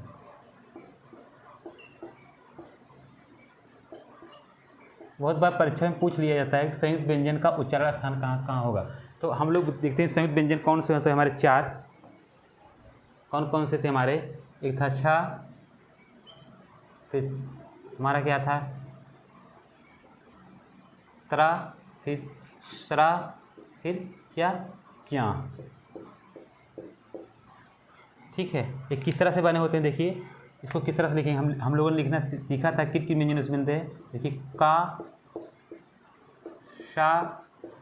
Speaker 1: बहुत बार परीक्षा में पूछ लिया जाता है कि संयुक्त व्यंजन का उच्चारण स्थान कहाँ कहाँ होगा। तो हम लोग देखते हैं संयुक्त व्यंजन कौन से होते हैं हमारे, चार। कौन कौन से थे हमारे, एक था छा, फिर हमारा क्या था त्रा, फिर श्रा, फिर क्या। ठीक है। ये किस तरह से बने होते हैं, देखिए इसको किस तरह से लिखेंगे। हम लोगों ने लिखना सीखा था किन किन व्यंजन उसमें बनते हैं। देखिए का, शा,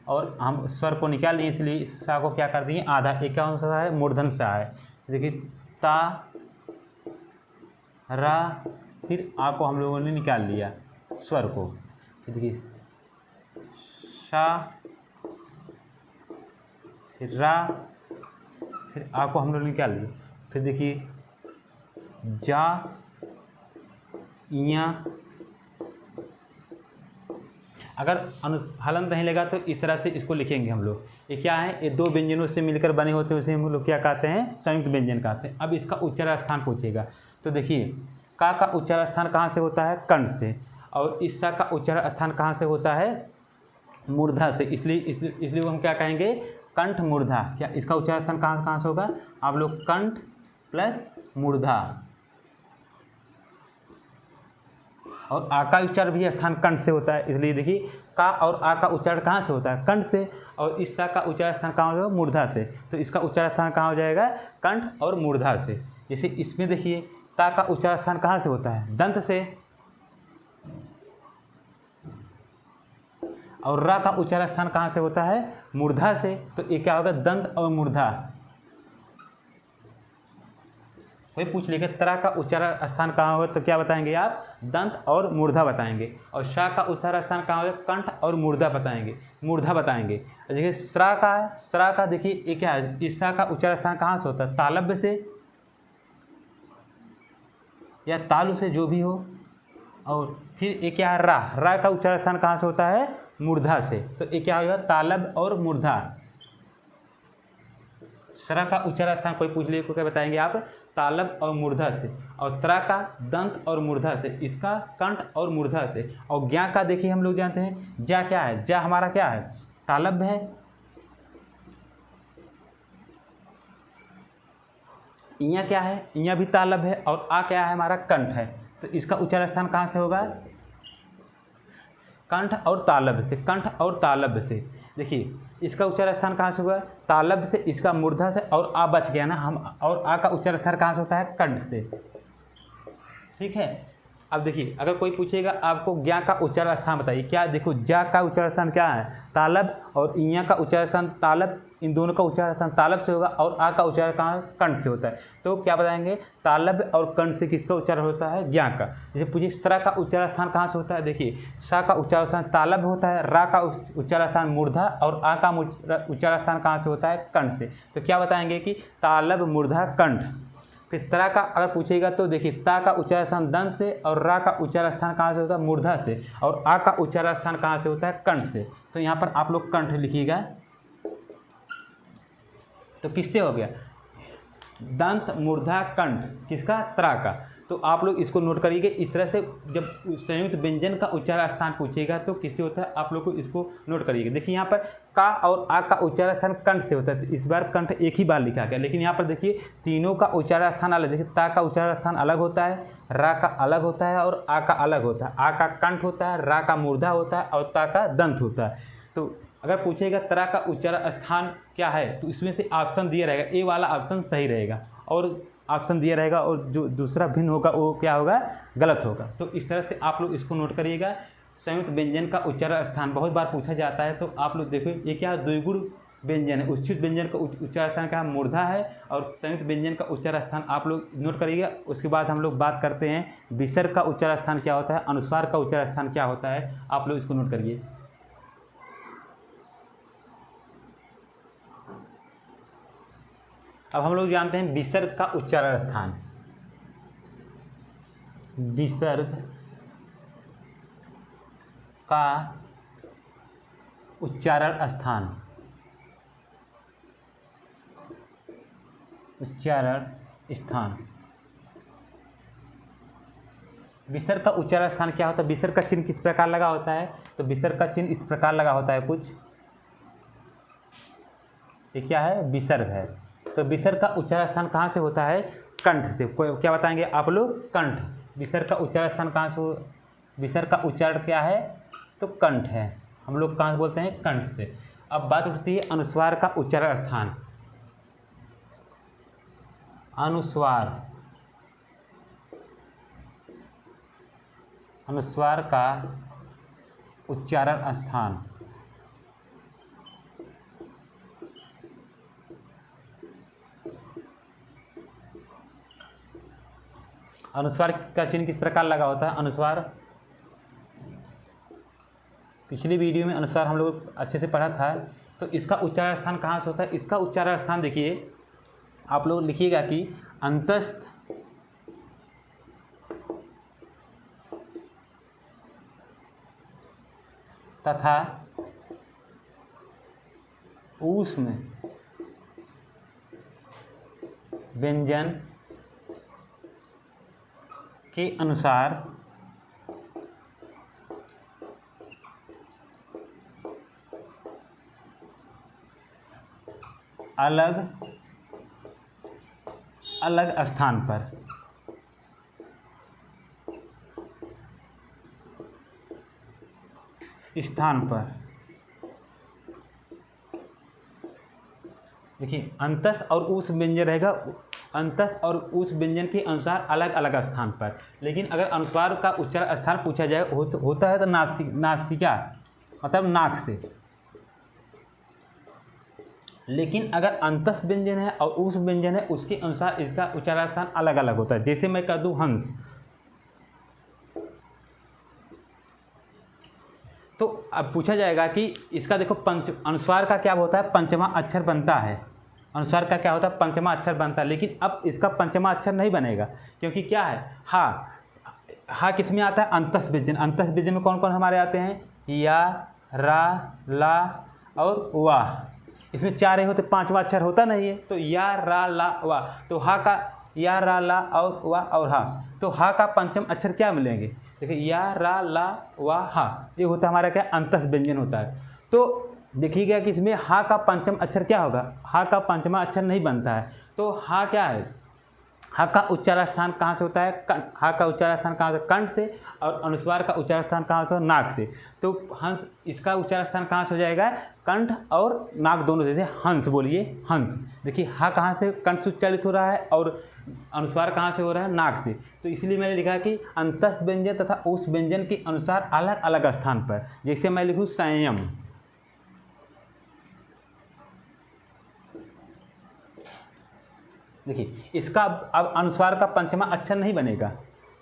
Speaker 1: और हम स्वर को निकाल लिए इसलिए शा को क्या कर दिए आधा, एक कौन सा है, मूर्धन सा है। देखिए ता, रा, फिर आ को हम लोगों ने निकाल लिया स्वर को। देखिए शा, फिर रा, फिर आ को हम लोग निकाल लिए। फिर देखिए जा, इया। अगर हलन नहीं लगा तो इस तरह से इसको लिखेंगे हम लोग। ये क्या है, ये दो व्यंजनों से मिलकर बने होते हैं, उसे हम लोग क्या कहते हैं, संयुक्त व्यंजन कहते हैं। अब इसका उच्चारण स्थान पूछेगा तो देखिए का उच्चारण स्थान कहाँ से होता है, कंठ से। और ईसा का उच्चारण स्थान कहाँ से होता है, मूर्धा से। इसलिए हम क्या कहेंगे, कंठ मूर्धा। क्या इसका उच्चारण स्थान कहाँ से होगा, आप लोग कंठ प्लस मूर्धा। और आ का उच्चारण भी स्थान कंठ से होता है, इसलिए देखिए का और आ का उच्चारण कहाँ से होता है, कंठ से। और ईसा का उच्चारण स्थान कहाँ होगा, मूर्धा से। तो इसका उच्चारण स्थान कहाँ हो जाएगा, कंठ और मूर्धा से। जैसे इसमें देखिए ता का उच्चारण स्थान कहाँ से होता है, दंत से। और रा का उच्चारण स्थान कहाँ से होता है, मूर्धा से। तो ये क्या होगा, दंत और मूर्धा। कोई पूछ लेगा त्रा का उच्चारण स्थान कहाँ होगा तो क्या बताएंगे आप? दंत और मूर्धा बताएंगे। और शा का उच्चारण स्थान कहाँ होगा? कंठ और मूर्धा बताएंगे, मूर्धा बताएंगे। देखिए श्रा का है, श्रा का देखिए ये क्या है, इस शा का उच्चारण स्थान कहाँ से होता है? तालव्य से या तालु से, जो भी हो। और फिर ये क्या है? रा, रा का उच्चारण स्थान कहाँ से होता है? मूर्धा से। तो ये क्या होगा? तालव्य और मूर्धा। श्रा का उच्चारण स्थान कोई पूछ ले को क्या बताएंगे आप? तालव्य और मूर्धा से। और त्रा का दंत और मूर्धा से, इसका कंठ और मूर्धा से। और ज्ञा का देखिए हम लोग जानते हैं ज्या क्या है? ज्या हमारा क्या है? तालव्य है। इया क्या है? इया भी तालव्य है। और आ क्या है? हमारा कंठ है। तो इसका उच्चारण स्थान कहाँ से होगा? कंठ और तालव्य से, कंठ और तालव्य से। देखिए इसका उच्चारण स्थान कहाँ से होगा? तालव्य से, इसका मूर्धा से। और आ बच गया ना हम, और आ का उच्चारण स्थान कहाँ से होता है? कंठ से। ठीक है। अब देखिए अगर कोई पूछेगा आपको ज्ञा का उच्चारण स्थान बताइए, क्या? देखो ज्या का उच्चारण स्थान क्या है? तालव्य। और इया का उच्चारण स्थान तालव्य, इन दोनों का उच्चारण स्थान तालव्य से होगा। और आ का उच्चारण कहाँ? कंठ से होता है। तो क्या बताएंगे? तालव्य और कंठ से किसका उच्चारण होता है? ज्ञा का। जैसे पूछिए श्रा का उच्चारण स्थान कहाँ से होता है? देखिए शा का उच्चारण स्थान तालव्य होता है, रा का उच्चारण स्थान मूर्धा, और आ का उच्चारण स्थान कहाँ से होता है? कंठ से। तो क्या बताएंगे कि तालव्य मूर्धा कंठ। फिर त्रा का अगर पूछेगा तो देखिए ता का उच्चारण स्थान दंत से, और रा का उच्चारण स्थान कहाँ से होता है? मूर्धा से। और आ का उच्चारण स्थान कहाँ से होता है? कंठ से। तो यहाँ पर आप लोग कंठ लिखिएगा। तो किससे हो गया? दंत मूर्धा कंठ, किसका? त्रा का। तो आप लोग इसको नोट करिएगा। इस तरह से जब संयुक्त व्यंजन का उच्चारण स्थान पूछेगा तो किससे होता है, आप लोग को इसको नोट करिएगा। देखिए यहाँ पर का और आ का उच्चारण स्थान कंठ से होता है। इस बार कंठ एक ही बार लिखा गया, लेकिन यहाँ पर देखिए तीनों का उच्चारण स्थान अलग। देखिए ता का उच्चारण स्थान अलग होता है, रा का अलग होता है, और आ का अलग होता है। आ का कंठ होता है, रा का मूर्धा होता है, और ता का दंत होता है। तो अगर पूछेगा त्रा का उच्चारण स्थान क्या है तो इसमें से ऑप्शन दिया रहेगा, ए वाला ऑप्शन सही रहेगा, और ऑप्शन दिया रहेगा और जो दूसरा भिन्न होगा वो क्या होगा? गलत होगा। तो इस तरह से आप लोग इसको नोट करिएगा। संयुक्त व्यंजन का उच्चारण स्थान बहुत बार पूछा जाता है। तो आप लोग देखो ये क्या? द्विगुण व्यंजन है। उच्चित व्यंजन का उच्चारण स्थान क्या? मूर्धा है। और संयुक्त व्यंजन का उच्चारण स्थान आप लोग नोट करिएगा। उसके बाद हम लोग बात करते हैं विसर्ग का उच्चारण स्थान क्या होता है, अनुस्वार का उच्चारण स्थान क्या होता है, आप लोग इसको नोट करिए। अब हम लोग जानते हैं विसर्ग का उच्चारण स्थान। विसर्ग का उच्चारण स्थान, उच्चारण स्थान। विसर्ग का उच्चारण स्थान क्या होता है? विसर्ग का चिन्ह किस प्रकार लगा होता है? तो विसर्ग का चिन्ह इस प्रकार लगा होता है कुछ। ये क्या है? विसर्ग है। तो विसर्ग का उच्चारण स्थान कहाँ से होता है? कंठ से। क्या बताएंगे आप लोग? कंठ। विसर्ग का उच्चारण स्थान कहाँ से हो? विसर्ग का उच्चारण क्या है? तो कंठ है। हम लोग कहाँ से बोलते हैं? कंठ से। अब बात उठती है अनुस्वार का उच्चारण स्थान। अनुस्वार, अनुस्वार का उच्चारण स्थान। अनुस्वार का चिन्ह किस प्रकार लगा होता है? अनुस्वार, पिछली वीडियो में अनुस्वार हम लोग अच्छे से पढ़ा था। तो इसका उच्चारण स्थान कहाँ से होता है? इसका उच्चारण स्थान देखिए आप लोग लिखिएगा कि अंतस्थ तथा ऊष्म व्यंजन के अनुसार अलग अलग स्थान पर देखिए अंतस और उस व्यंजन रहेगा, अंतस और उस व्यंजन के अनुसार अलग अलग स्थान पर। लेकिन अगर अनुस्वार का उच्चारण स्थान पूछा जाए होता है तो नासिका मतलब नाक से। लेकिन अगर अंतस व्यंजन है और उस व्यंजन है उसके अनुसार इसका उच्चारण स्थान अलग अलग होता है। जैसे मैं कह दूँ हंस, तो अब पूछा जाएगा कि इसका देखो अनुस्वार का क्या होता है, पंचमा अक्षर बनता है। अनुस्वार का क्या होता है, पंचमा अक्षर बनता है, लेकिन अब इसका पंचमा अक्षर नहीं बनेगा, क्योंकि क्या है, हा, हा किस में आता है, अंतस व्यंजन। अंतस व्यंजन में कौन कौन हमारे आते हैं, या, रा, ला और वाह। इसमें चार ही होते, पांचवा अक्षर होता नहीं है। तो या, रा, ला, वाह, तो हा का या, रा, ला और वाह और हा, तो हा का पंचम अक्षर क्या मिलेंगे, देखिए या, रा, ला, वाह, हा, ये होता है हमारा क्या, अंतस व्यंजन होता है। तो देखिएगा कि इसमें हा का पंचम अक्षर क्या होगा, हा का पंचमा अक्षर नहीं बनता है। तो हा क्या है, हा का उच्चारण स्थान कहाँ से होता है, हा का उच्चारण स्थान कहाँ से, कंठ से, और अनुस्वार का उच्चारण स्थान कहाँ से, नाक से। तो हंस, इसका उच्चारण स्थान कहाँ से हो जाएगा, कंठ और नाक दोनों से। हंस बोलिए, हंस। देखिए हा कहाँ से कंठ से उच्चारित हो रहा है और अनुस्वार कहाँ से हो रहा है, नाक से। तो इसलिए मैंने लिखा कि अंतस व्यंजन तथा उस व्यंजन के अनुसार अलग अलग स्थान पर। जैसे मैं लिखूँ संयम, देखिए इसका अब अनुस्वार का पंचमा अक्षर नहीं बनेगा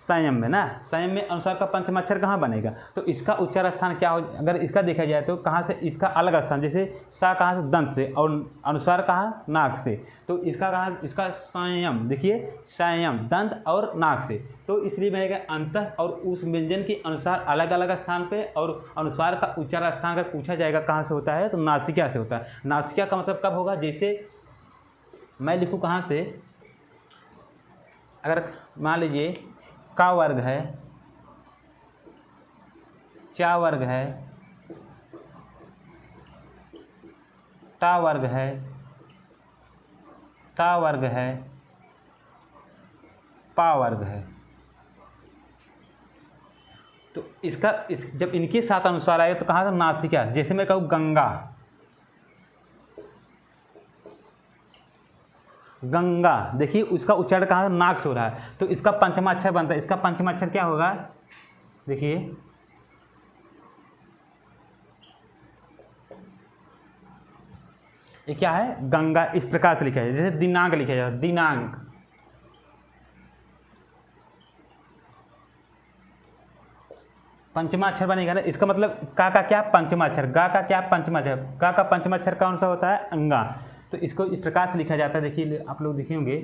Speaker 1: संयम में ना, संयम में अनुस्वार का पंचमा अक्षर कहाँ बनेगा, तो इसका उच्चारण स्थान क्या हो, अगर इसका देखा जाए तो कहाँ से इसका अलग स्थान, जैसे सा कहाँ से, दंत से, और अनुस्वार कहाँ, नाक से। तो इसका कहाँ, इसका संयम, देखिए संयम दंत और नाक से। तो इसलिए बनेगा अंतस और उस व्यंजन के अनुसार अलग अलग स्थान पे। और अनुस्वार का उच्चारण स्थान अगर पूछा जाएगा कहाँ से होता है, तो नासिका से होता है। नासिका का मतलब कब होगा, जैसे मैं लिखूँ कहाँ से, अगर मान लीजिए का वर्ग है, चा वर्ग है, टा वर्ग है, ता वर्ग है, पा वर्ग है, तो इसका जब इनके साथ अनुस्वार आए तो कहाँ से, नासिका। जैसे मैं कहूँ गंगा, गंगा, देखिए उसका उच्चारण कहाँ से, नाक से हो रहा है, तो इसका पंचमा अक्षर बनता है। इसका पंचमा अक्षर क्या होगा, देखिए ये क्या है, गंगा। इस प्रकार से लिखा है, जैसे दिनांक लिखा जाए, दिनांक, पंचमा अक्षर बनेगा ना। इसका मतलब का क्या पंचमा अक्षर, गा का क्या पंचमा अक्षर, गा का पंचमा अक्षर कौन सा होता है, अंगा। तो इसको इस प्रकार से लिखा जाता है। देखिए आप लोग देखे होंगे,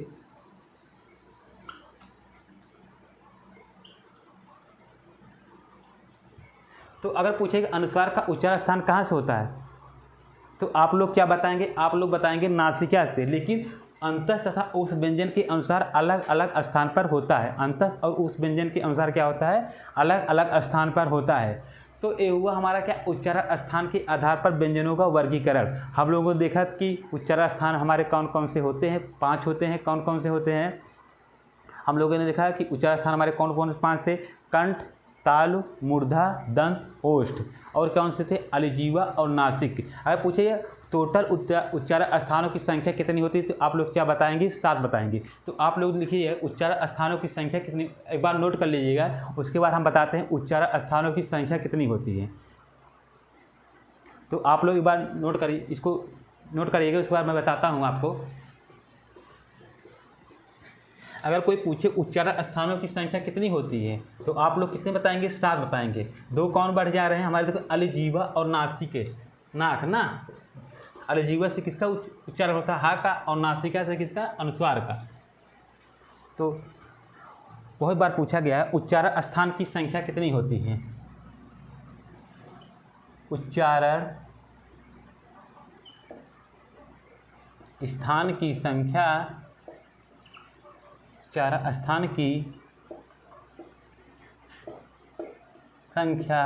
Speaker 1: तो अगर पूछे कि अनुस्वार का उच्चारण स्थान कहाँ से होता है, तो आप लोग क्या बताएंगे, आप लोग बताएंगे नासिका से। लेकिन अंतस तथा उस व्यंजन के अनुसार अलग अलग स्थान पर होता है। अंतस और उस व्यंजन के अनुसार क्या होता है, अलग अलग स्थान पर होता है। तो ये हुआ हमारा क्या, उच्चारण स्थान के आधार पर व्यंजनों का वर्गीकरण। हम लोगों ने देखा कि उच्चारण स्थान हमारे कौन कौन से होते हैं, 5 होते हैं। कौन कौन से होते हैं, हम लोगों ने देखा कि उच्चारण स्थान हमारे कौन कौन से 5 थे, कंठ, तालु, मूर्धा, दंत, ओष्ठ। और कौन से थे, अलिजीवा और नासिक। अगर पूछे टोटल उच्चारण स्थानों की संख्या कितनी होती है, तो आप लोग क्या बताएंगे, 7 बताएंगे। तो आप लोग लिखिए उच्चारण स्थानों की संख्या कितनी, एक बार नोट कर लीजिएगा, उसके बाद हम बताते हैं उच्चारण स्थानों की संख्या कितनी होती है। तो आप लोग एक बार नोट करिए, इसको नोट करिएगा, उसके बाद मैं बताता हूँ आपको। अगर कोई पूछे उच्चारण स्थानों की संख्या कितनी होती है, तो आप लोग कितने बताएंगे, 7 बताएंगे। 2 कौन बढ़ जा रहे हैं हमारे, देखो अलिजीवा और नासिके, नाक ना। अलिजीवा से किसका उच्चारण होता है, हा का, और नासिका से किसका, अनुस्वार का। तो बहुत बार पूछा गया है उच्चारण स्थान की संख्या कितनी होती है। उच्चारण स्थान की संख्या, उच्चारण स्थान की संख्या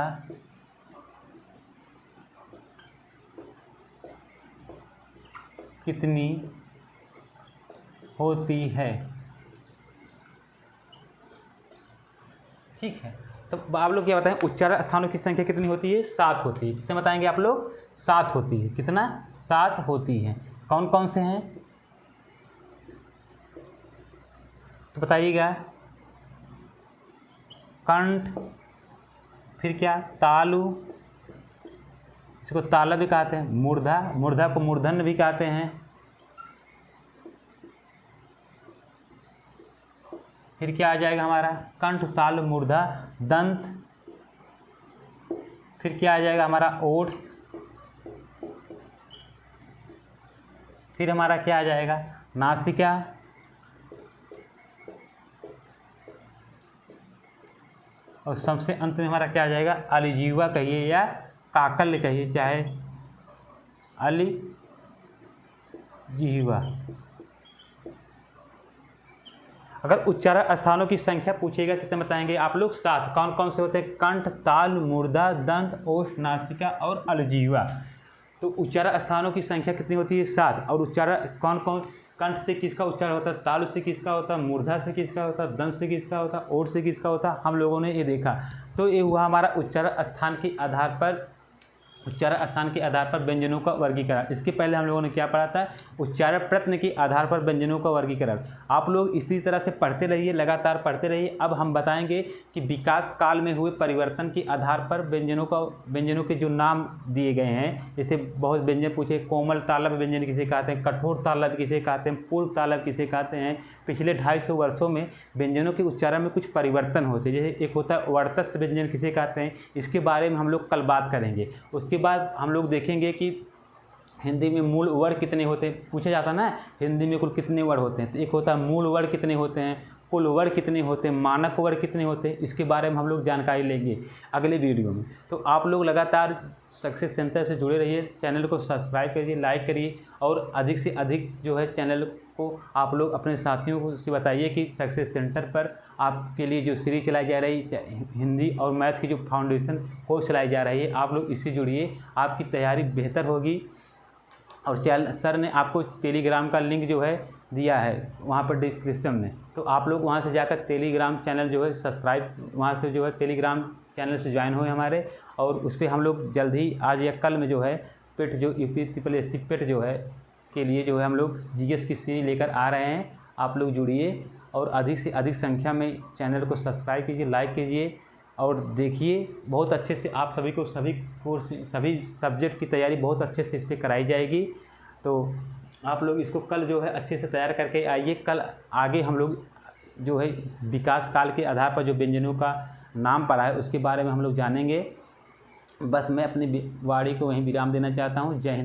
Speaker 1: कितनी होती है, ठीक है। तो आप लोग क्या बताएं, उच्चारण स्थानों की संख्या कितनी होती है, 7 होती है। कितने बताएंगे आप लोग, 7 होती है। कितना, 7 होती है। कौन कौन से हैं, तो बताइएगा। कंठ, फिर क्या, तालु, इसको तालव्य भी कहते हैं। मूर्धा, मूर्धा को मूर्धन्य भी कहते हैं। फिर क्या आ जाएगा हमारा, कंठ, तालव्य, मूर्धा, दंत। फिर क्या आ जाएगा हमारा, ओठ। फिर हमारा क्या आ जाएगा, नासिका। और सबसे अंत में हमारा क्या आ जाएगा, अलिजीवा कहिए या काकल्य कहिए, चाहे अलिजीवा। अगर उच्चारण स्थानों की संख्या पूछेगा कितने बताएंगे आप लोग, 7। कौन कौन से होते हैं, कंठ, ताल, मूर्धा, दंत, ओष्ठ, नासिका और अलिजीवा। तो उच्चारण स्थानों की संख्या कितनी होती है, 7। और उच्चारण कौन कौन, कंठ से किसका उच्चारण होता है, तालु से किसका होता है, मूर्धा से किसका होता है, दंत से किसका होता है, ओठ से किसका होता है, हम लोगों ने ये देखा। तो ये हुआ हमारा उच्चारण स्थान के आधार पर, उच्चारण स्थान के आधार पर व्यंजनों का वर्गीकरण। इसके पहले हम लोगों ने क्या पढ़ा था, उच्चारण प्रत्न के आधार पर व्यंजनों का वर्गीकरण। आप लोग इसी तरह से पढ़ते रहिए, लगातार पढ़ते रहिए। अब हम बताएंगे कि विकास काल में हुए परिवर्तन के आधार पर व्यंजनों के जो नाम दिए गए हैं। जैसे बहुत व्यंजन पूछे, कोमल तालव्य व्यंजन किसे कहते हैं, कठोर तालव्य किसे कहते हैं, पूर्व तालव्य किसे कहते हैं। पिछले 250 वर्षों में व्यंजनों के उच्चारण में कुछ परिवर्तन होते हैं। जैसे एक होता है वर्तस्य व्यंजन किसे कहते हैं, इसके बारे में हम लोग कल बात करेंगे। उसके बाद हम लोग देखेंगे कि हिंदी में मूल वर्ड कितने होते हैं, पूछा जाता है ना, हिंदी में कुल कितने वर्ड होते हैं। तो एक होता है मूल वर्ड कितने होते हैं, कुल वर्ड कितने होते हैं, मानक वर्ड कितने होते हैं। इसके बारे में हम लोग जानकारी लेंगे अगले वीडियो में। तो आप लोग लगातार सक्सेस सेंटर से जुड़े रहिए, चैनल को सब्सक्राइब करिए, लाइक करिए और अधिक से अधिक जो है चैनल को आप लोग अपने साथियों को से बताइए कि सक्सेस सेंटर पर आपके लिए जो सीरीज चलाई जा रही है, हिंदी और मैथ की जो फाउंडेशन कोर्स चलाई जा रही है, आप लोग इससे जुड़िए, आपकी तैयारी बेहतर होगी। और सर ने आपको टेलीग्राम का लिंक जो है दिया है वहाँ पर डिस्क्रिप्शन में, तो आप लोग वहाँ से जाकर टेलीग्राम चैनल जो है सब्सक्राइब, वहाँ से जो है टेलीग्राम चैनल से ज्वाइन हुए हमारे। और उस पर हम लोग जल्द ही आज या कल में जो है पेट जो UPSC पेट जो है के लिए जो है हम लोग GS की सीरीज लेकर आ रहे हैं। आप लोग जुड़िए और अधिक से अधिक संख्या में चैनल को सब्सक्राइब कीजिए, लाइक कीजिए और देखिए। बहुत अच्छे से आप सभी को सभी कोर्स, सभी सब्जेक्ट की तैयारी बहुत अच्छे से इस पर कराई जाएगी। तो आप लोग इसको कल जो है अच्छे से तैयार करके आइए। कल आगे हम लोग जो है विकास काल के आधार पर जो व्यंजनों का नाम पढ़ा है उसके बारे में हम लोग जानेंगे। बस मैं अपनी वाणी को वहीं विराम देना चाहता हूँ। जय हिंद।